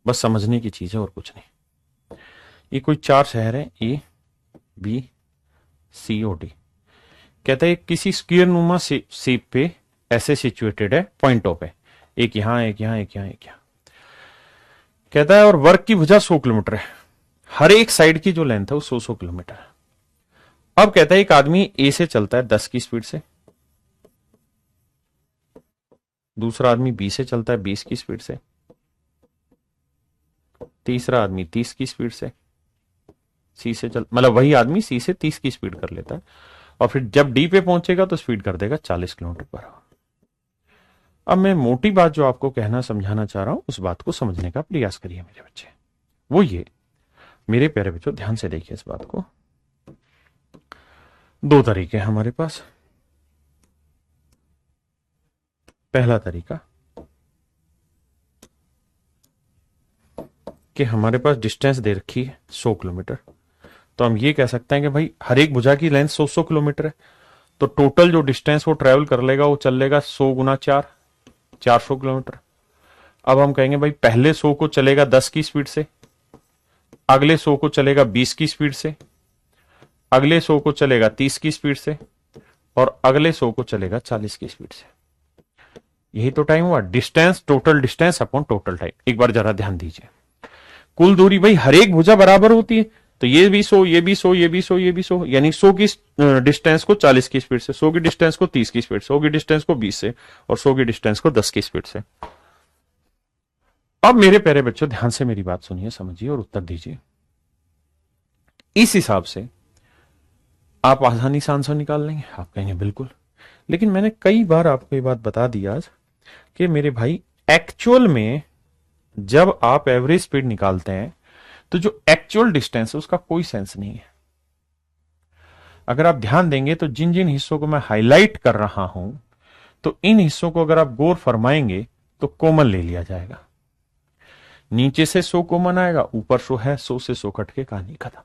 बस समझने की चीज है और कुछ नहीं। ये कोई चार शहर है, ए बी सी और डी। कहता है किसी स्क्वायर नुमा शेप पे ऐसे सिचुएटेड है पॉइंटों पे, एक यहां एक यहां एक यहां एक यहां। कहता है और वर्ग की भुजा 100 किलोमीटर है, हर एक साइड की जो लेंथ है वो 100 किलोमीटर है। अब कहता है एक आदमी ए से चलता है 10 की स्पीड से, दूसरा आदमी बी से चलता है 20 की स्पीड से, तीसरा आदमी 30 की स्पीड से, सी से चल मतलब वही आदमी सी से 30 की स्पीड कर लेता है, और फिर जब डी पे पहुंचेगा तो स्पीड कर देगा 40 किलोमीटर पर आवर। अब मैं मोटी बात जो आपको कहना समझाना चाह रहा हूं उस बात को समझने का प्रयास करिए मेरे बच्चे। वो ये, मेरे प्यारे बच्चों ध्यान से देखिए इस बात को। दो तरीके हैं हमारे पास। पहला तरीका कि हमारे पास डिस्टेंस दे रखी है 100 किलोमीटर, तो हम ये कह सकते हैं कि भाई हर एक भुजा की लेंथ 100 किलोमीटर है, तो टोटल जो डिस्टेंस वो ट्रेवल कर लेगा वो चल लेगा 100 × 4, 400 किलोमीटर। अब हम कहेंगे भाई पहले 100 को चलेगा 10 की स्पीड से, अगले 100 को चलेगा 20 की स्पीड से, अगले 100 को चलेगा 30 की स्पीड से, और अगले 100 को चलेगा 40 की स्पीड से। यही तो टाइम हुआ, distance, total distance upon total time. एक बार जरा ध्यान दीजिए, कुल दूरी भाई हर एक भुजा बराबर होती है, तो ये भी 100, ये भी 100, ये भी 100, ये भी 100, यानी 100 की डिस्टेंस को 40 की स्पीड से, 100 की डिस्टेंस को 30 की स्पीड से, 100 की डिस्टेंस को 20 से, और 100 की डिस्टेंस को 10 की स्पीड से। अब मेरे प्यारे बच्चों ध्यान से मेरी बात सुनिए, समझिए और उत्तर दीजिए। इस हिसाब से आप आसानी से आंसर निकाल लेंगे। आप कहेंगे बिल्कुल, लेकिन मैंने कई बार आपको ये बात बता दी आज कि मेरे भाई एक्चुअल में जब आप एवरेज स्पीड निकालते हैं तो जो एक्चुअल डिस्टेंस है उसका कोई सेंस नहीं है। अगर आप ध्यान देंगे तो जिन जिन हिस्सों को मैं हाईलाइट कर रहा हूं, तो इन हिस्सों को अगर आप गौर फरमाएंगे तो कॉमन ले लिया जाएगा। नीचे से 100 कॉमन आएगा, ऊपर 100 है, 100 से 100 कट के कहानी खत्म।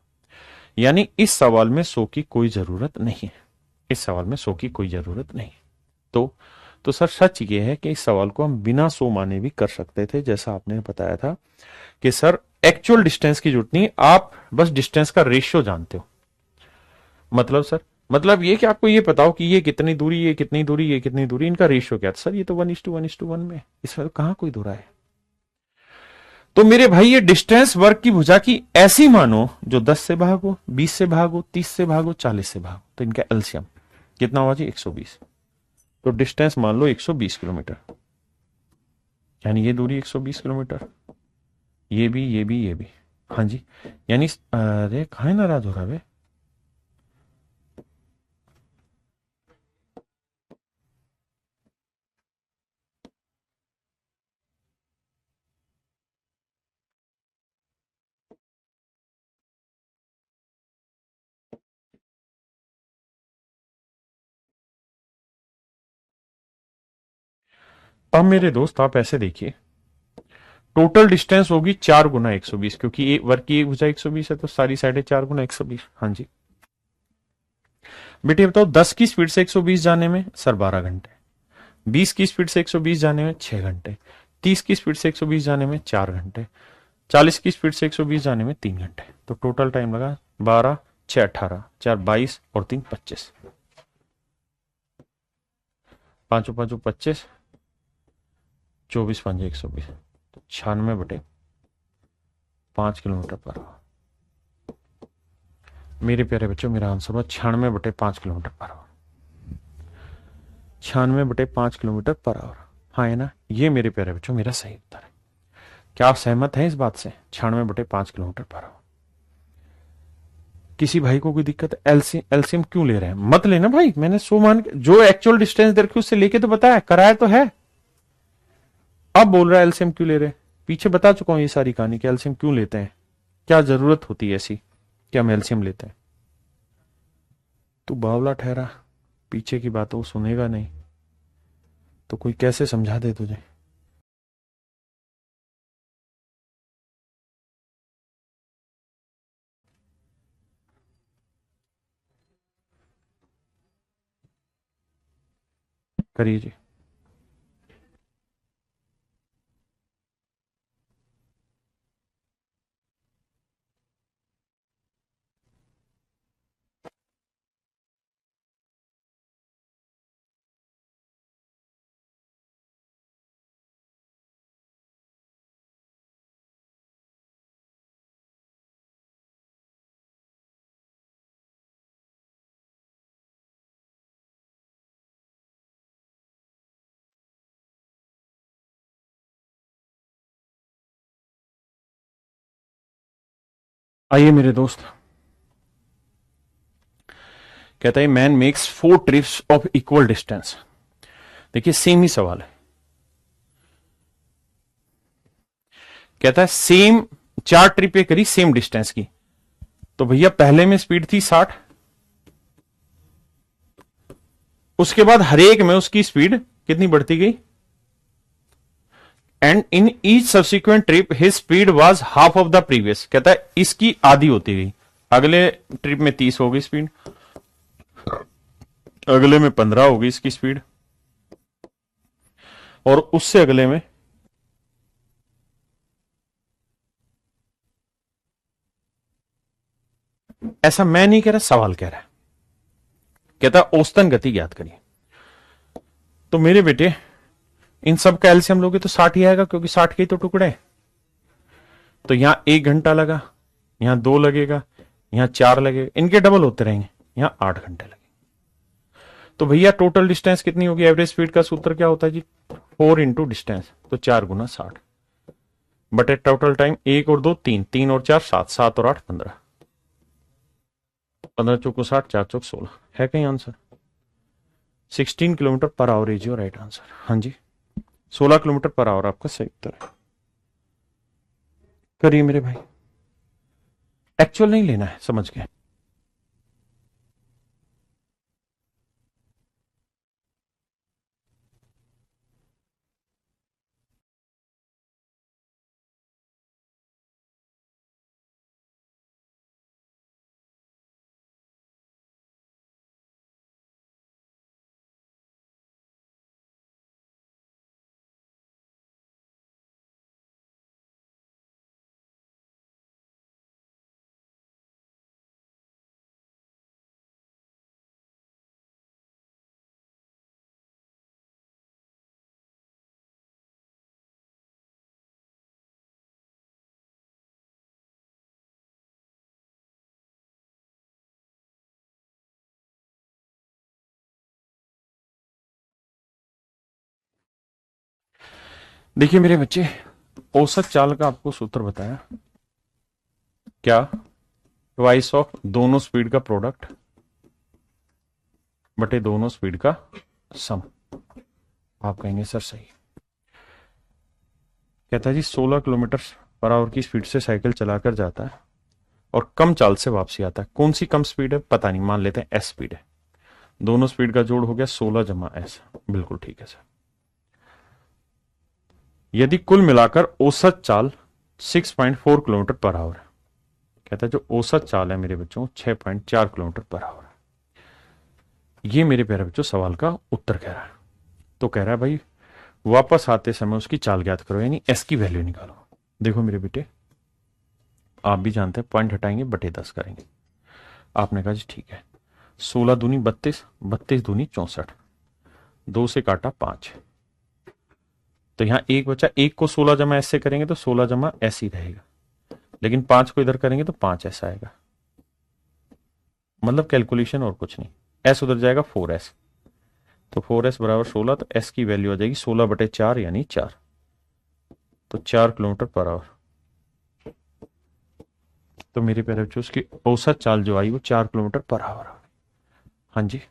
यानी इस सवाल में 100 की कोई जरूरत नहीं है, इस सवाल में 100 की कोई जरूरत नहीं। तो सर सच ये है कि इस सवाल को हम बिना 100 माने भी कर सकते थे, जैसा आपने बताया था कि सर एक्चुअल डिस्टेंस की जरूरत नहीं, आप बस डिस्टेंस का रेशियो जानते हो। मतलब सर, मतलब ये कि आपको ये पता हो कि ये कितनी दूरी, ये कितनी दूरी, ये कितनी दूरी, इनका रेशियो क्या था। सर ये तो 1:1:1 में, इसमें तो कहां कोई दूरा है। तो मेरे भाई ये डिस्टेंस वर्ग की भुजा की ऐसी मानो जो 10 से भागो, 20 से भागो, 30 से भागो, 40 से भागो, तो इनका एलसीएम कितना हुआ जी 120। तो डिस्टेंस मान लो 120 किलोमीटर, यानी ये दूरी 120 किलोमीटर, ये भी ये भी ये भी। हाँ जी, यानी अरे कहा नाराज हो रहा है। अब मेरे दोस्त आप ऐसे देखिए, टोटल डिस्टेंस होगी 4 × 120, क्योंकि एक वर्ग की एक भुजा 120 है, तो सारी साइडें 4 × 120। हाँ जी बेटे बताओ, 10 की स्पीड से 120 जाने में सर 12 घंटे, 20 की स्पीड से 120 जाने में 6 घंटे, 30 की स्पीड से 120 जाने में 4 घंटे, 40 की स्पीड से 120 जाने में 3 घंटे। तो टोटल टाइम लगा 12, 6 18, 4 22 और 3 25, पांचों पांचों 25, 24 5 120, तो 96/5 किलोमीटर पर आवर। मेरे प्यारे बच्चों मेरा आंसर हुआ 96/5 kilometre per our, 96/5 kilometre per our. हाँ है ना, ये मेरे प्यारे बच्चों मेरा सही उत्तर है। क्या आप सहमत हैं इस बात से? 96/5 किलोमीटर पर आवर। किसी भाई को कोई दिक्कत है? एलसीएम क्यों ले रहे हैं? मत लेना भाई, मैंने 100 मान के जो एक्चुअल डिस्टेंस दे रखी उससे लेके तो बताया, कराया तो है। अब बोल रहा है एलसीएम क्यों ले रहे हैं? पीछे बता चुका हूं ये सारी कहानी कि एलसीएम क्यों लेते हैं, क्या जरूरत होती है ऐसी कि हम एलसीएम लेते हैं। तू बावला ठहरा, पीछे की बात वो सुनेगा नहीं, तो कोई कैसे समझा दे तुझे। करिए जी। आइए मेरे दोस्त, कहता है man makes 4 trips of equal distance. देखिए सेम ही सवाल है। कहता है सेम 4 ट्रिपें करी सेम डिस्टेंस की। तो भैया पहले में स्पीड थी 60, उसके बाद हर एक में उसकी स्पीड कितनी बढ़ती गई, and in each subsequent trip his speed was half of the previous. कहता है इसकी आधी होती गई। अगले ट्रिप में 30 हो गई स्पीड, अगले में 15 हो गई इसकी स्पीड, और उससे अगले में ऐसा मैं नहीं कह रहा, सवाल कह रहा है। कहता है औसतन गति ज्ञात करिए। तो मेरे बेटे इन सब का एलसीएम लोगे तो 60 ही आएगा, क्योंकि 60 के ही तो टुकड़े हैं। तो यहां 1 घंटा लगा, यहां 2 लगेगा, यहां 4 लगेगा, इनके डबल होते रहेंगे, यहां 8 घंटे लगेंगे। तो भैया टोटल डिस्टेंस कितनी होगी? एवरेज स्पीड का सूत्र क्या होता है जी? 4 इंटू डिस्टेंस, तो 4 गुना 60 बटे टोटल टाइम। 1 और 2 3, 3 और 4 7, 7 और 8 15, 15 चौको 60, 4 चौक 16। है कहीं answer? 16 kilometre per our is your right answer. हाँ जी, 16 किलोमीटर पर आवर आपका सही उत्तर है। करिए मेरे भाई, एक्चुअल नहीं लेना है, समझ गए। देखिए मेरे बच्चे, औसत चाल का आपको सूत्र बताया क्या? ट्वाइस ऑफ दोनों स्पीड का प्रोडक्ट बटे दोनों स्पीड का सम। आप कहेंगे सर सही। कहता है जी 16 किलोमीटर पर आवर की स्पीड से साइकिल चलाकर जाता है और कम चाल से वापसी आता है। कौन सी कम स्पीड है? पता नहीं, मान लेते हैं एस स्पीड है। दोनों स्पीड का जोड़ हो गया 16 जमा एस। बिल्कुल ठीक है सर। यदि कुल मिलाकर औसत चाल 6.4 किलोमीटर पर आवर है। कहता है जो औसत चाल है मेरे बच्चों 6.4 किलोमीटर पर आवर है। ये मेरे प्यारे बच्चों सवाल का उत्तर कह रहा है। तो कह रहा है भाई वापस आते समय उसकी चाल ज्ञात करो, यानी एस की वैल्यू निकालो। देखो मेरे बेटे, आप भी जानते हैं पॉइंट हटाएंगे बटे 10 करेंगे। आपने कहा जी ठीक है। 16 दूनी 32, 32 दूनी 64, 2 से काटा 5, तो यहां एक बचा। एक को 16 जमा एस से करेंगे तो 16 जमा एस ही रहेगा, लेकिन 5 को इधर करेंगे तो 5 ऐसा आएगा। मतलब कैलकुलेशन और कुछ नहीं। एस उधर जाएगा 4s, तो 4s बराबर 16, तो एस की वैल्यू आ जाएगी 16 बटे 4 यानी 4। तो 4 किलोमीटर पर आवर। तो मेरे प्यारे बच्चों उसकी औसत चाल जो आई वो 4 किलोमीटर पर आवर। हाँ जी।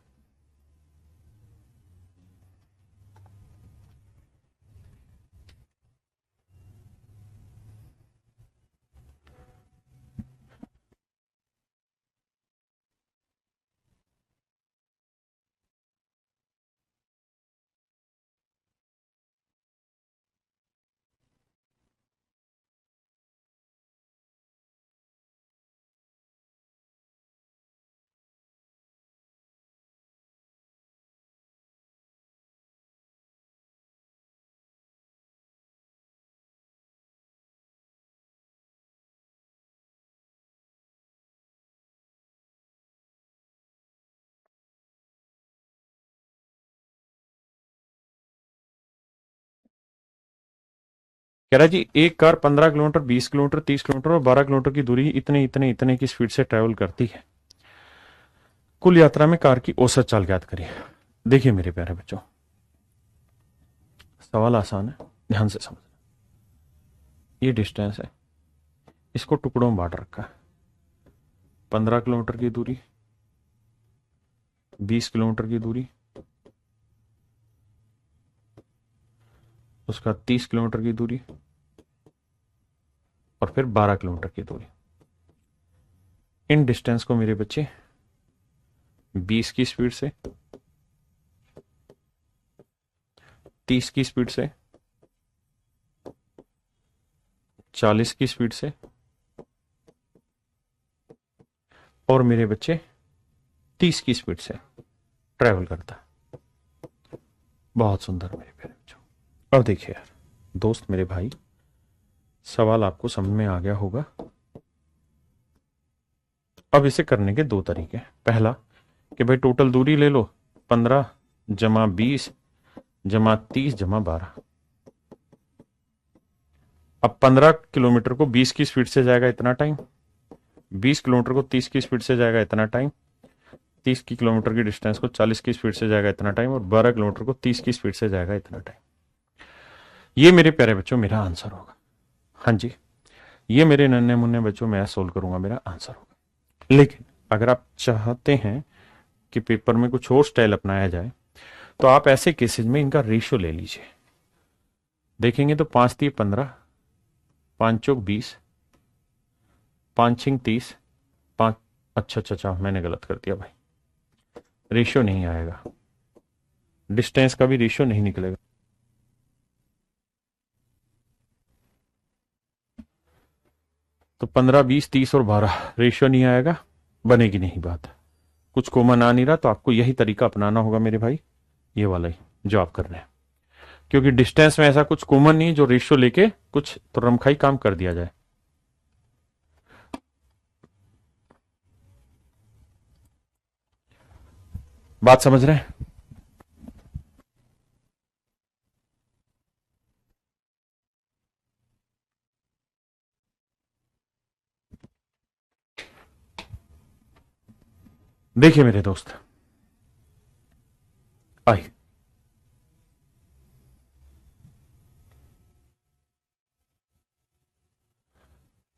कह रहा है जी एक कार 15 किलोमीटर, 20 किलोमीटर, 30 किलोमीटर और 12 किलोमीटर की दूरी इतने इतने इतने की स्पीड से ट्रेवल करती है। कुल यात्रा में कार की औसत चाल ज्ञात करिए। देखिए मेरे प्यारे बच्चों, सवाल आसान है, ध्यान से समझना। ये डिस्टेंस है, इसको टुकड़ों में बांट रखा है। 15 किलोमीटर की दूरी, 20 किलोमीटर की दूरी, उसका 30 किलोमीटर की दूरी और फिर 12 किलोमीटर की दूरी। इन डिस्टेंस को मेरे बच्चे 20 की स्पीड से, 30 की स्पीड से, 40 की स्पीड से और मेरे बच्चे 30 की स्पीड से ट्रेवल करता है। बहुत सुंदर मेरे प्यारे बच्चों। अब देखिए यार दोस्त, मेरे भाई, सवाल आपको समझ में आ गया होगा। अब इसे करने के दो तरीके हैं। पहला कि भाई टोटल दूरी ले लो, 15 जमा 20 जमा 30 जमा 12। अब 15 किलोमीटर को 20 की स्पीड से जाएगा इतना टाइम, 20 किलोमीटर को 30 की स्पीड से जाएगा इतना टाइम, 30 की किलोमीटर की डिस्टेंस को 40 की स्पीड से जाएगा इतना टाइम और 12 किलोमीटर को 30 की स्पीड से जाएगा इतना टाइम। ये मेरे प्यारे बच्चों मेरा आंसर होगा। हाँ जी, ये मेरे नन्हे मुन्ने बच्चों मैं सोल्व करूंगा, मेरा आंसर होगा। लेकिन अगर आप चाहते हैं कि पेपर में कुछ और स्टाइल अपनाया जाए तो आप ऐसे केसेस में इनका रेशियो ले लीजिए। देखेंगे तो 5 3 15, 5 चौक 20, 5 6 30, 5, अच्छा मैंने गलत कर दिया भाई, रेशियो नहीं आएगा, डिस्टेंस का भी रेशियो नहीं निकलेगा। तो 15 20 30 और 12 रेशियो नहीं आएगा, बनेगी नहीं बात। कुछ कॉमन आ नहीं रहा तो आपको यही तरीका अपनाना होगा मेरे भाई, ये वाला ही जो आप कर रहे हैं, क्योंकि डिस्टेंस में ऐसा कुछ कॉमन नहीं जो रेशियो लेके कुछ तो रमखाई काम कर दिया जाए। बात समझ रहे हैं? देखिए मेरे दोस्त, आइए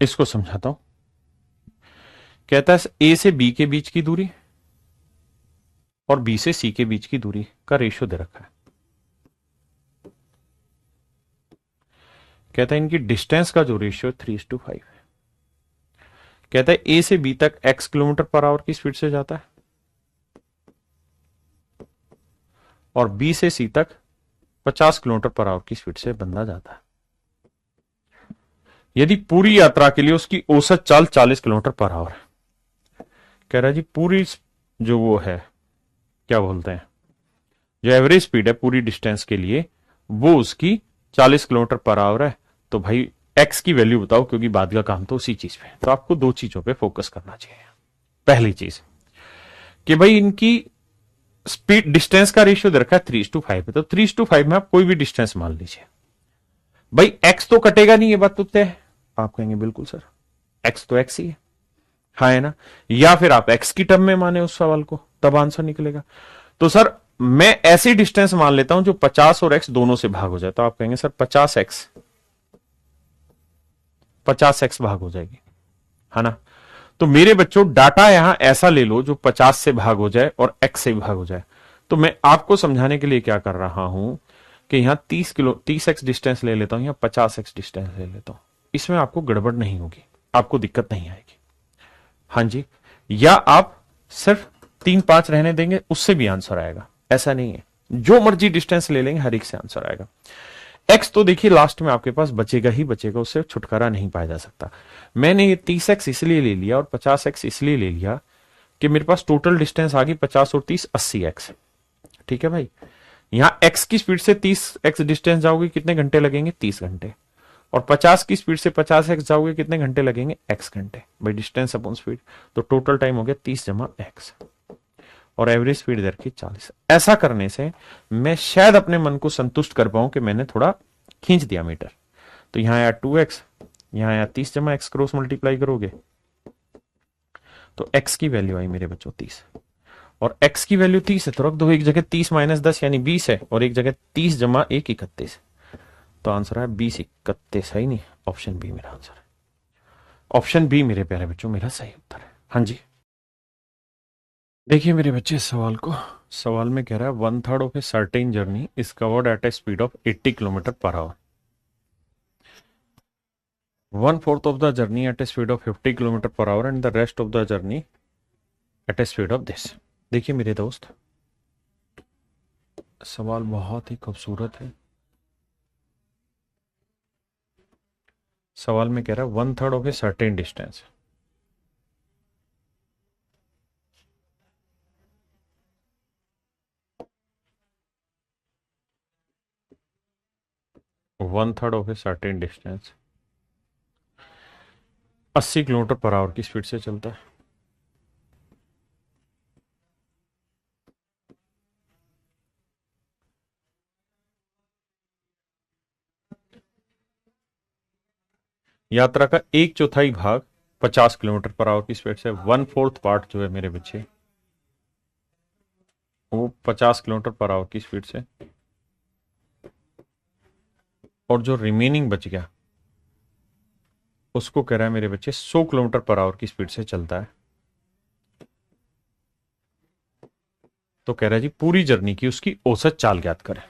इसको समझाता हूं। कहता है ए से बी के बीच की दूरी और बी से सी के बीच की दूरी का रेशियो दे रखा है। कहता है इनकी डिस्टेंस का जो रेशियो 3:5 है। कहता है ए से बी तक x किलोमीटर पर आवर की स्पीड से जाता है और बी से सी तक 50 किलोमीटर पर आवर की स्पीड से बंदा जाता है। यदि पूरी यात्रा के लिए उसकी औसत चाल 40 किलोमीटर पर आवर है। कह रहा है जी पूरी जो वो है, क्या बोलते हैं, जो एवरेज स्पीड है पूरी डिस्टेंस के लिए वो उसकी 40 किलोमीटर पर आवर है। तो भाई एक्स की वैल्यू बताओ, क्योंकि बाद का काम तो उसी चीज पे। तो आपको दो चीजों पे फोकस करना चाहिए। पहली चीज कि भाई इनकी स्पीड डिस्टेंस का रेशियो दे रखा है 3:5 है, तो 3:5 में आप कोई भी डिस्टेंस मान लीजिए। भाई एक्स तो कटेगा नहीं, ये बात तो तय है। आप कहेंगे बिल्कुल सर, एक्स तो एक्स ही है, हाँ है ना। या फिर आप एक्स की टर्म में माने उस सवाल को, तब आंसर निकलेगा। तो सर मैं ऐसी डिस्टेंस मान लेता हूं जो 50 और एक्स दोनों से भाग हो जाए। तो आप कहेंगे सर 50x भाग हो जाएगी, है ना। तो मेरे बच्चों डाटा यहां ऐसा ले लो जो 50 से भाग हो जाए और x से भी भाग हो जाए। तो मैं आपको समझाने के लिए क्या कर रहा हूं कि यहां 30x डिस्टेंस ले लेता हूं या 50x डिस्टेंस ले लेता हूं। इसमें आपको गड़बड़ नहीं होगी, आपको दिक्कत नहीं आएगी। हाँ जी, या आप सिर्फ 3 5 रहने देंगे, उससे भी आंसर आएगा, ऐसा नहीं है। जो मर्जी डिस्टेंस ले लेंगे, हर एक से आंसर आएगा। एक्स तो देखिए लास्ट में आपके पास बचेगा ही बचेगा, उससे छुटकारा नहीं पाया जा सकता। मैंने ये 30x इसलिए ले लिया और 50x इसलिए ले लिया कि मेरे पास टोटल डिस्टेंस आ गई 50 और 30 80x। ठीक है भाई, यहां x की स्पीड से 30x डिस्टेंस जाओगे कितने घंटे लगेंगे? 30 घंटे। और 50 की स्पीड से 50x जाओगे कितने घंटे लगेंगे? x घंटे। भाई डिस्टेंस अपॉन स्पीड, तो टोटल टाइम हो गया 30 जमा x और एवरेज स्पीड दे रखी 40। ऐसा करने से मैं शायद अपने मन को संतुष्ट कर पाऊं कि मैंने थोड़ा खींच दिया मीटर। तो यहां आया 2x, यहां आया 30 जमा x क्रॉस मल्टीप्लाई करोगे तो x की वैल्यू आई मेरे बच्चों 30, और x की वैल्यू 30 है तो रख दो एक जगह 30 माइनस 10 यानी 20 है, और एक जगह 30 जमा 1 31, तो आंसर है 20 31 है ही नहीं, ऑप्शन बी मेरा आंसर है। ऑप्शन बी मेरे प्यारे बच्चों मेरा सही उत्तर है। हाँ जी, देखिए मेरे बच्चे सवाल को, सवाल में कह रहा है 1/3 of a certain journey is covered at a speed of 80 kilometre per hour, 1/4 of the journey at a speed of 50 kilometre per hour and the rest of the journey at a speed of this. देखिए मेरे दोस्त, सवाल बहुत ही खूबसूरत है। सवाल में कह रहा है 1/3 of a certain distance, one third of a certain distance 80 kilometre per our की स्पीड से चलता है। यात्रा का 1/4 भाग 50 किलोमीटर पर आवर की स्पीड से, 1/4 पार्ट जो है मेरे बच्चे वो 50 किलोमीटर पर आवर की स्पीड से, और जो रिमेनिंग बच गया उसको कह रहा है मेरे बच्चे 100 किलोमीटर पर आवर की स्पीड से चलता है। तो कह रहा है जी पूरी जर्नी की उसकी औसत चाल ज्ञात करें।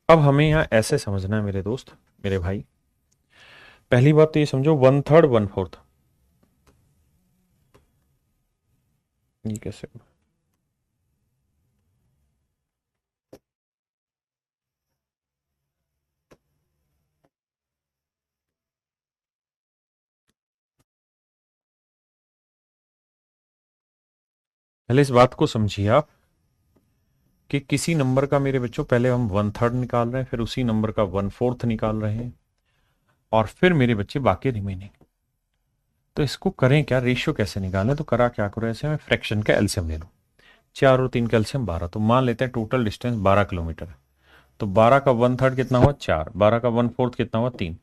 अब हमें यहां ऐसे समझना है मेरे दोस्त, मेरे भाई, पहली बात तो ये समझो 1/3 1/4, ये कैसे, पहले इस बात को समझिए आप कि किसी नंबर का मेरे बच्चों पहले हम 1/3 निकाल रहे हैं, फिर उसी नंबर का 1/4 निकाल रहे हैं, और फिर मेरे बच्चे बाकी रिमेनिंग। तो इसको करें क्या, रेशियो कैसे निकालें, तो करा क्या करो, ऐसे मैं फ्रैक्शन का एलसीएम ले लूं, 4 और 3 का एलसीएम 12, तो मान लेते हैं टोटल डिस्टेंस 12 किलोमीटर है। तो 12 का 1/3 कितना हुआ 4, 12 का 1/4 कितना हुआ 3,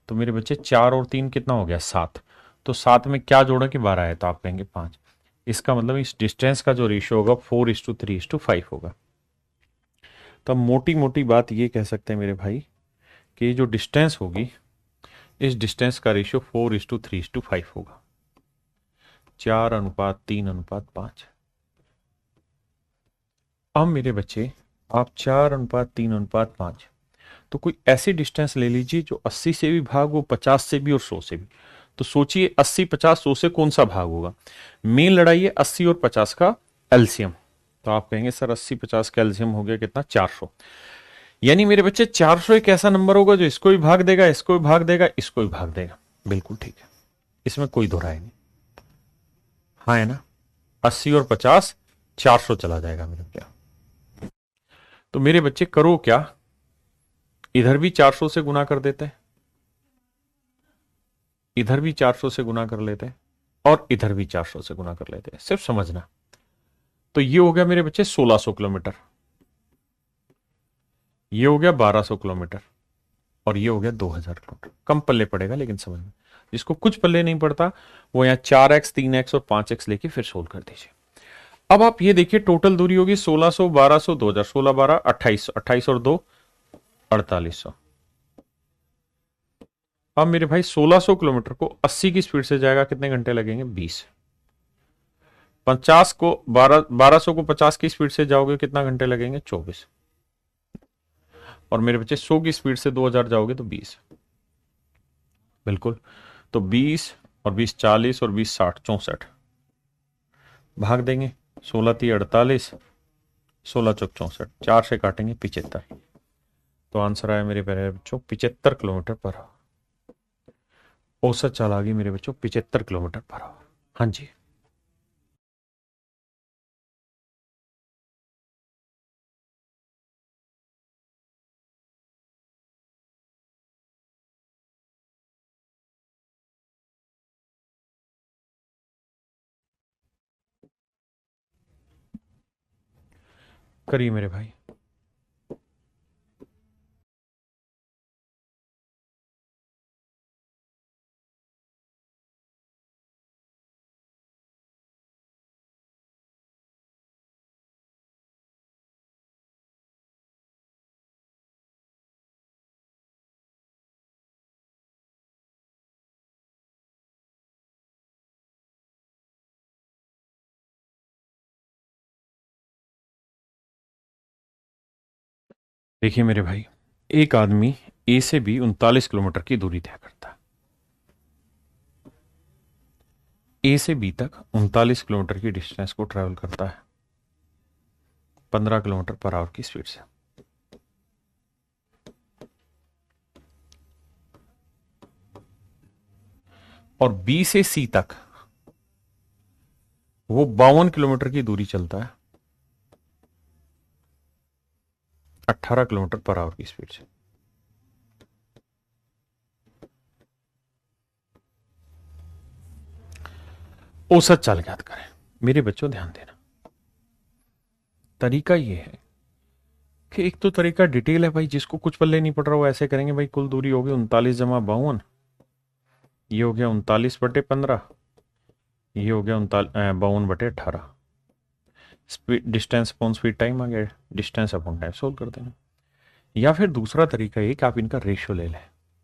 तो मेरे बच्चे 4 और 3 कितना हो गया 7, तो 7 में क्या जोड़ा कि 12 है, तो आप कहेंगे 5। इसका मतलब इस डिस्टेंस का जो रेशियो होगा 4:3:5 होगा। तो मोटी मोटी बात ये कह सकते हैं मेरे भाई कि ये जो डिस्टेंस होगी इस डिस्टेंस का रेशियो 4:3:5 होगा, 4:3:5। अब मेरे बच्चे आप 4:3:5, तो कोई ऐसी डिस्टेंस ले लीजिए जो 80 से भी भाग हो, 50 से भी और 100 से भी। तो सोचिए 80 50 100 से कौन सा भाग होगा, मेन लड़ाई है 80 और 50 का एलसीएम। तो आप कहेंगे सर 80 50 का एलसीएम हो गया कितना 400, यानी मेरे बच्चे 400 एक ऐसा नंबर होगा जो इसको भी भाग देगा, इसको भी भाग देगा, इसको भी भाग देगा। बिल्कुल ठीक है, इसमें कोई दो राय नहीं। हाँ है ना, 80 और 50 400 चला जाएगा मेरे क्या। तो मेरे बच्चे करो क्या, इधर भी 400 से गुना कर देते हैं, इधर भी 400 से गुना कर लेते हैं, और इधर भी 400 से गुना कर लेते हैं, सिर्फ समझना। तो ये हो गया मेरे बच्चे 1600 किलोमीटर, ये हो गया 1200 किलोमीटर, और ये हो गया 2000 किलोमीटर। कम पल्ले पड़ेगा लेकिन समझ में, जिसको कुछ पल्ले नहीं पड़ता वो यहाँ 4x 3x और 5x लेके फिर सोल्व कर दीजिए। अब आप ये देखिए टोटल दूरी होगी 1600 1200 2000, 16 12 2800, 28 और 2 4800। अब मेरे भाई 1600 किलोमीटर को 80 की स्पीड से जाएगा, कितने घंटे लगेंगे 20। 50 को 1200 को 50 की स्पीड से जाओगे कितना घंटे लगेंगे 24। और मेरे बच्चे 100 की स्पीड से 2000 जाओगे तो 20। बिल्कुल, तो 20 और 20 40 और 20 60 64, भाग देंगे 16 3 48, 16 चौक 64, 4 से काटेंगे 75। तो आंसर आया मेरे प्यारे बच्चों 75 किलोमीटर पर आवर। औसत चाल आ गई मेरे बच्चों 75 किलोमीटर पर आवर। हाँ जी, करिए मेरे भाई। देखिए मेरे भाई, एक आदमी ए से बी 39 किलोमीटर की दूरी तय करता है। ए से बी तक 39 किलोमीटर की डिस्टेंस को ट्रेवल करता है 15 किलोमीटर पर आवर की स्पीड से। और बी से सी तक वो 52 किलोमीटर की दूरी चलता है 18 किलोमीटर पर आवर की स्पीड से। औसत चाल ज्ञात करें। मेरे बच्चों ध्यान देना, तरीका ये है कि एक तो तरीका डिटेल है भाई, जिसको कुछ पल्ले नहीं पड़ रहा वो ऐसे करेंगे भाई, कुल दूरी होगी 39 + 52, ये हो गया 39/15, ये हो गया 52/18। Speed distance upon speed time आ गया, डिस्टेंस अपॉन टाइम सोल्व कर देना। या फिर दूसरा तरीका ये कि आप इनका रेशियो ले लें,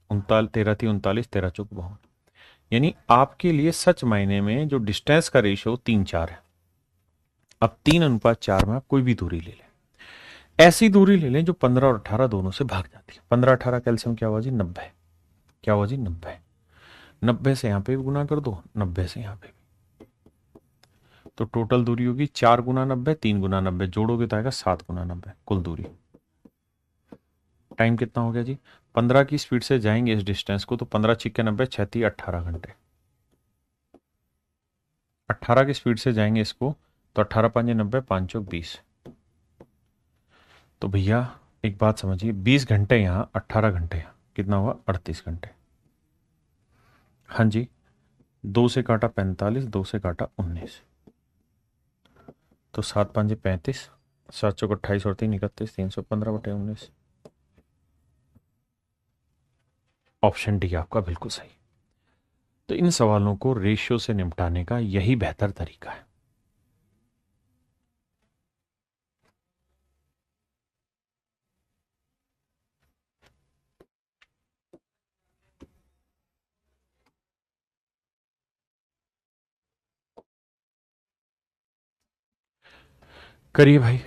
13 × 3 = 39, 13×4 = 52। यानी आपके लिए सच मायने में जो डिस्टेंस का रेशियो 3:4 है। अब 3:4 में आप कोई भी दूरी ले लें, ऐसी दूरी ले लें जो 15 और 18 दोनों से भाग जाती है। 15-18 का एलसीएम क्या हुआ जी? 90। क्या हुआ जी? 90। 90 से यहां पे भी गुना कर दो, 90 से यहां पे भी, तो टोटल दूरी होगी 4 × 90, 3 × 90, जोड़ोगे तो आएगा 7 × 90 कुल दूरी। टाइम कितना हो गया जी? 15 की स्पीड से जाएंगे इस डिस्टेंस को तो 15 × 6 = 90, 36 18 घंटे। 18 की स्पीड से जाएंगे इसको तो 18 × 5 = 90, 5 × 20। तो भैया एक बात समझिए, 20 घंटे यहां, 18 घंटे यहां, कितना हुआ? 38 घंटे। हाँ जी, 2 से काटा 45, 2 से काटा 19, तो 7 × 5 = 35, 7 × 28 और 3 = 31, 315/19। ऑप्शन डी आपका बिल्कुल सही। तो इन सवालों को रेशियो से निपटाने का यही बेहतर तरीका है। करिए भाई।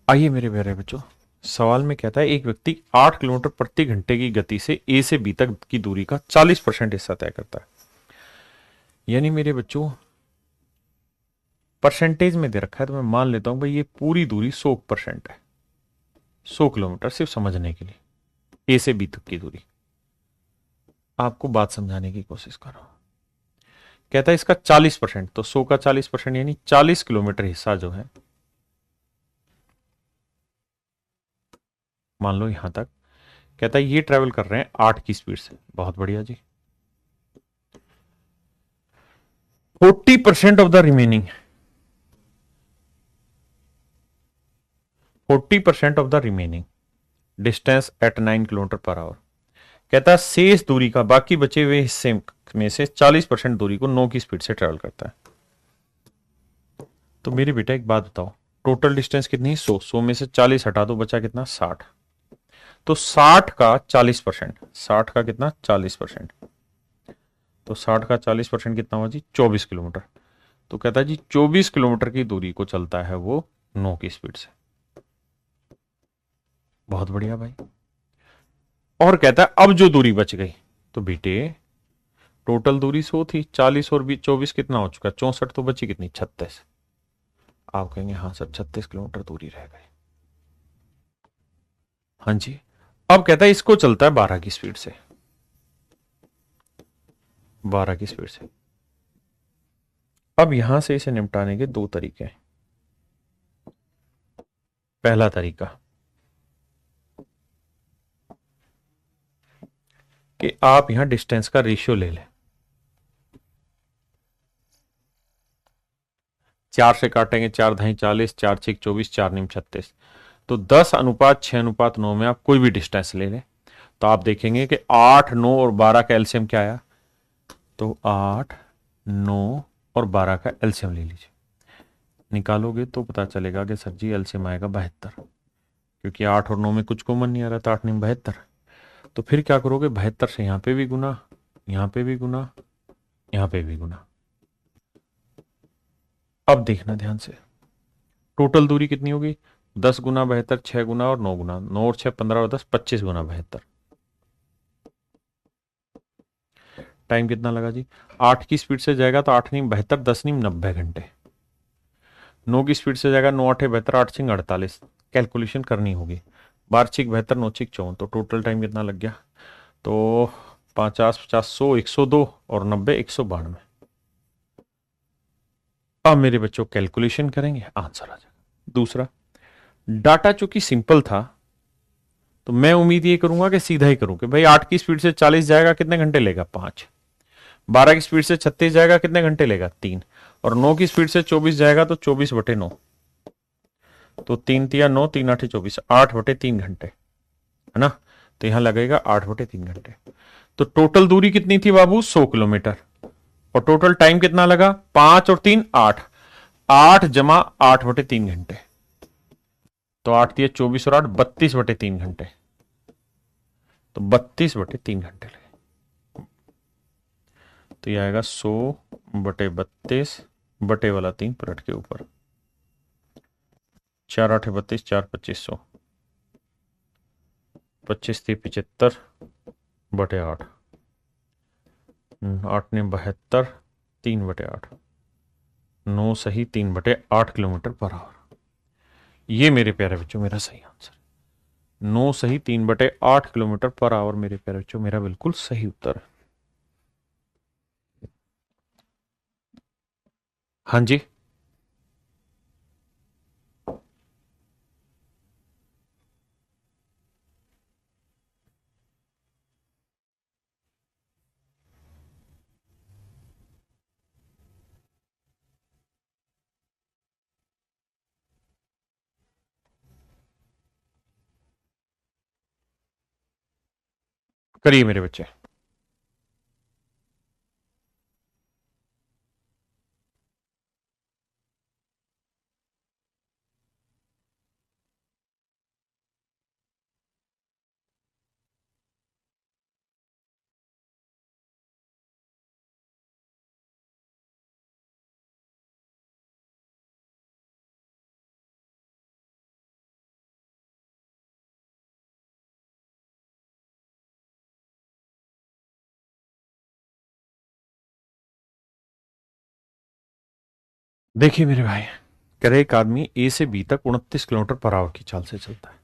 आइए मेरे प्यारे बच्चों, सवाल में कहता है एक व्यक्ति 8 किलोमीटर प्रति घंटे की गति से ए से बी तक की दूरी का 40% हिस्सा तय करता है। यानी मेरे बच्चों परसेंटेज में दे रखा है, तो मैं मान लेता हूं भाई ये पूरी दूरी 100% है, 100 किलोमीटर, सिर्फ समझने के लिए ए से बी तक की दूरी। आपको बात समझाने की कोशिश कर रहा हूं। कहता है इसका 40%, तो 100 का 40% यानी 40 किलोमीटर हिस्सा जो है, मान लो यहां तक, कहता है ये ट्रेवल कर रहे हैं 8 की स्पीड से। बहुत बढ़िया जी। 40% of the remaining, 40% of the remaining distance at 9 kilometre per hour. कहता है शेष दूरी का बाकी बचे हुए हिस्से में से 40% दूरी को 9 की स्पीड से ट्रेवल करता है। तो मेरी बेटा एक बात बताओ, टोटल डिस्टेंस कितनी? 100, 100 में से 40 हटा दो, बचा कितना? 60। तो 60 का 40%, 60 का कितना? 40%, तो 60 का 40% कितना हुआ जी? 24 किलोमीटर। तो कहता है जी 24 किलोमीटर की दूरी को चलता है वो 9 की स्पीड से। बहुत बढ़िया भाई। और कहता है अब जो दूरी बच गई, तो बेटे टोटल दूरी 100 थी, 40 और 24 कितना हो चुका? 64, तो बची कितनी? 36। आप कहेंगे हाँ सर 36 किलोमीटर दूरी रह गई। हाँ जी। अब कहता है इसको चलता है 12 की स्पीड से, 12 की स्पीड से। अब यहां से इसे निपटाने के दो तरीके हैं। पहला तरीका कि आप यहां डिस्टेंस का रेशियो ले लें, 4 से काटेंगे, 4 × 2 = 40, 4 × 6 = 24, 4 × 9 = 36। तो 10:6:9 में आप कोई भी डिस्टेंस ले लें, तो आप देखेंगे कि 8, 9 और 12 का एलसीएम क्या आया? तो 8, 9 और 12 का एलसीएम ले लीजिए। निकालोगे तो पता चलेगा कि सर जी एलसीएम आएगा 72। क्योंकि 8 और 9 में कुछ कॉमन नहीं आ रहा था, 8 9 72। तो फिर क्या करोगे, 72 से यहां पे भी गुना, यहां पे भी गुना, यहां पे भी गुना। अब देखना ध्यान से, टोटल दूरी कितनी होगी, 10 गुना 72, 6 गुना और 9 गुना, 9 और 6 15 और 10 25 गुना 72। टाइम कितना लगा जी, 8 की स्पीड से जाएगा तो 8 नीम 72, 10 नीम 90 घंटे। 9 की स्पीड से जाएगा, 9 8 72, 8 सिंह 48। कैलकुलेशन करनी होगी, 12 छिक 72, 9 छिक 54, तो टोटल टाइम कितना लग गया, तो 50 50 100 102 और 90 192। अब मेरे बच्चों कैलकुलेशन करेंगे, आंसर आ जाएगा। दूसरा, डाटा चूंकि सिंपल था तो मैं उम्मीद ये करूंगा कि सीधा ही करूं कि भाई 8 की स्पीड से 40 जाएगा कितने घंटे लेगा, 5। 12 की स्पीड से 36 जाएगा कितने घंटे लेगा, 3। और 9 की स्पीड से 24 जाएगा तो 24/9, तो 3 तिया 9, 3 8 24, 8/3 घंटे, है ना। तो यहां लगेगा 8/3 घंटे। तो टोटल दूरी कितनी थी बाबू, 100 किलोमीटर। और टोटल टाइम कितना लगा, 5 और 3 8, 8 जमा 8/3 घंटे। तो 8 दिया 24 और 8 32/3 घंटे। तो 32/3 घंटे लगे। तो यह आएगा 100/32 बटे वाला 3 पलट के ऊपर, 4 8 32, 4 2500, 25 थी 75/8, 8 ने 72, 3/8, 9 सही 3/8 किलोमीटर पर आवर। ये मेरे प्यारे बच्चों मेरा सही आंसर, 9 सही 3/8 किलोमीटर पर आवर मेरे प्यारे बच्चों मेरा बिल्कुल सही उत्तर है। हाँ जी, करिए मेरे बच्चे। देखिए मेरे भाई, करे एक आदमी ए से बी तक 29 किलोमीटर पर आवर की चाल से चलता है,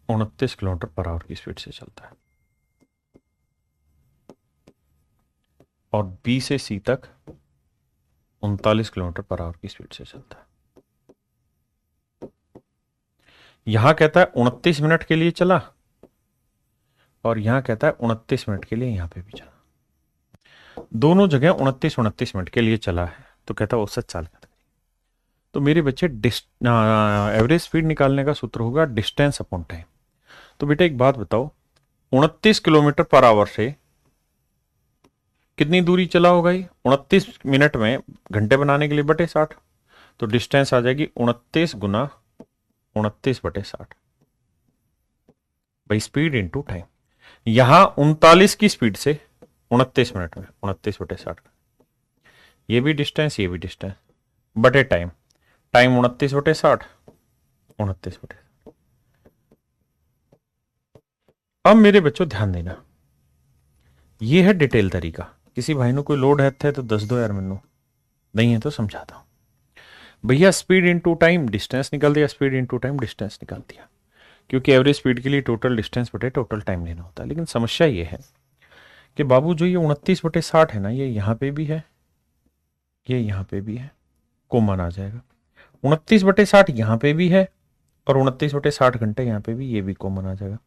29 किलोमीटर पर आवर की स्पीड से चलता है, और बी से सी तक 39 किलोमीटर पर आवर की स्पीड से चलता है। यहां कहता है 29 मिनट के लिए चला, और यहां कहता है 29 मिनट के लिए यहां पे भी चला। दोनों जगह 29 मिनट के लिए चला है, तो कहता है औसत चाल का। तो मेरे बच्चे एवरेज स्पीड निकालने का सूत्र होगा डिस्टेंस अपॉन टाइम। तो बेटा एक बात बताओ, 29 किलोमीटर पर आवर से कितनी दूरी चला होगा ये, 29 मिनट में घंटे बनाने के लिए बटे 60, तो डिस्टेंस आ जाएगी 29 गुना 29/60, भाई स्पीड इंटू टाइम। यहां 39 की स्पीड से 29 मिनट में 29/60, ये भी डिस्टेंस ये भी डिस्टेंस, बटे टाइम, टाइम 29/60, 29/60। अब मेरे बच्चों ध्यान देना, ये है डिटेल तरीका। किसी भाई ने कोई लोड है तो दस दो यार, मैनू नहीं है तो समझाता हूं। भैया स्पीड इनटू टाइम डिस्टेंस निकाल दिया, स्पीड इनटू टाइम डिस्टेंस निकाल दिया, क्योंकि एवरेज स्पीड के लिए टोटल डिस्टेंस बटे टोटल टाइम लेना होता है। लेकिन समस्या ये है कि बाबू जो ये 29/60 है ना, ये यहां पे भी है, ये यहां पे भी है, कॉमन आ जाएगा। 29/60 यहां पे भी है, और 29/60 घंटे यहां पे भी, ये भी कॉमन आ जाएगा,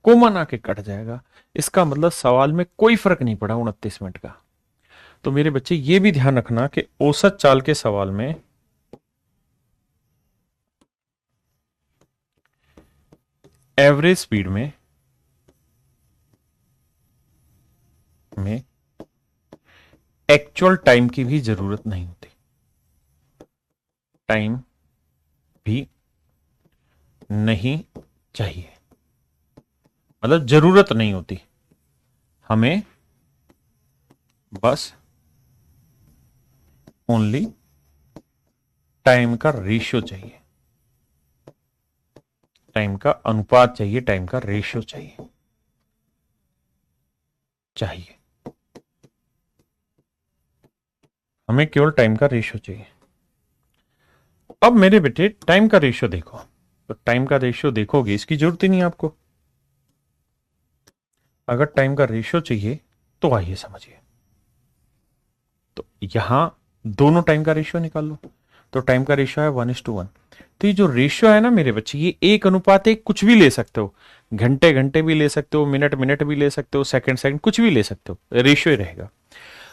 कॉमन आके कट जाएगा। इसका मतलब सवाल में कोई फर्क नहीं पड़ा 29 मिनट का। तो मेरे बच्चे ये भी ध्यान रखना कि औसत चाल के सवाल में एवरेज स्पीड में एक्चुअल टाइम की भी जरूरत नहीं होती। टाइम भी नहीं चाहिए, मतलब जरूरत नहीं होती, हमें बस ओनली टाइम का रेशियो चाहिए, टाइम का अनुपात चाहिए, टाइम का रेशियो चाहिए चाहिए हमें केवल टाइम का रेशियो चाहिए। अब मेरे बेटे टाइम का रेशियो देखो, तो टाइम का रेशियो देखोगे, इसकी जरूरत ही नहीं आपको। अगर टाइम का रेशियो चाहिए तो आइए समझिए, तो यहां दोनों टाइम का रेशियो निकाल लो। तो टाइम का रेशियो है 1:1। तो ये जो रेशियो है ना मेरे बच्चे, ये 1:1 कुछ भी ले सकते हो, घंटे घंटे भी ले सकते हो, मिनट मिनट भी ले सकते हो, सेकंड सेकंड कुछ भी ले सकते हो, रेशियो ही रहेगा।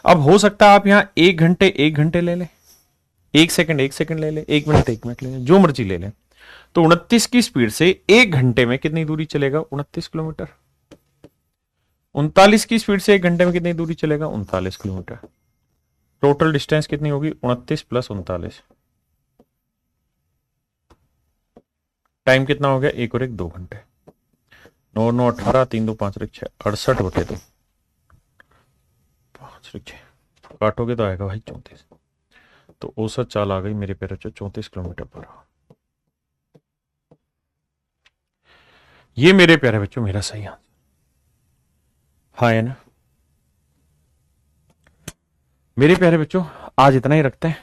अब हो सकता है आप यहां 1 घंटे ले लें, 1 सेकंड 1 सेकंड ले लें, 1 मिनट 1 मिनट ले लें, जो मर्जी ले लें। तो 29 की स्पीड से 1 घंटे में कितनी दूरी चलेगा? 29 किलोमीटर। 39 की स्पीड से 1 घंटे में कितनी दूरी चलेगा? 39 किलोमीटर। टोटल डिस्टेंस कितनी होगी? 29 + 39। टाइम कितना हो गया? 1 और 1 2 घंटे। 9 9 18, 3 2 5 6 68/2, 5 6 काटोगे तो आएगा भाई 34। तो औसत चाल आ गई मेरे पैरों 34 किलोमीटर पर आवर। ये मेरे प्यारे बच्चों मेरा सही आंसर हाँ है ना। मेरे प्यारे बच्चों आज इतना ही रखते हैं।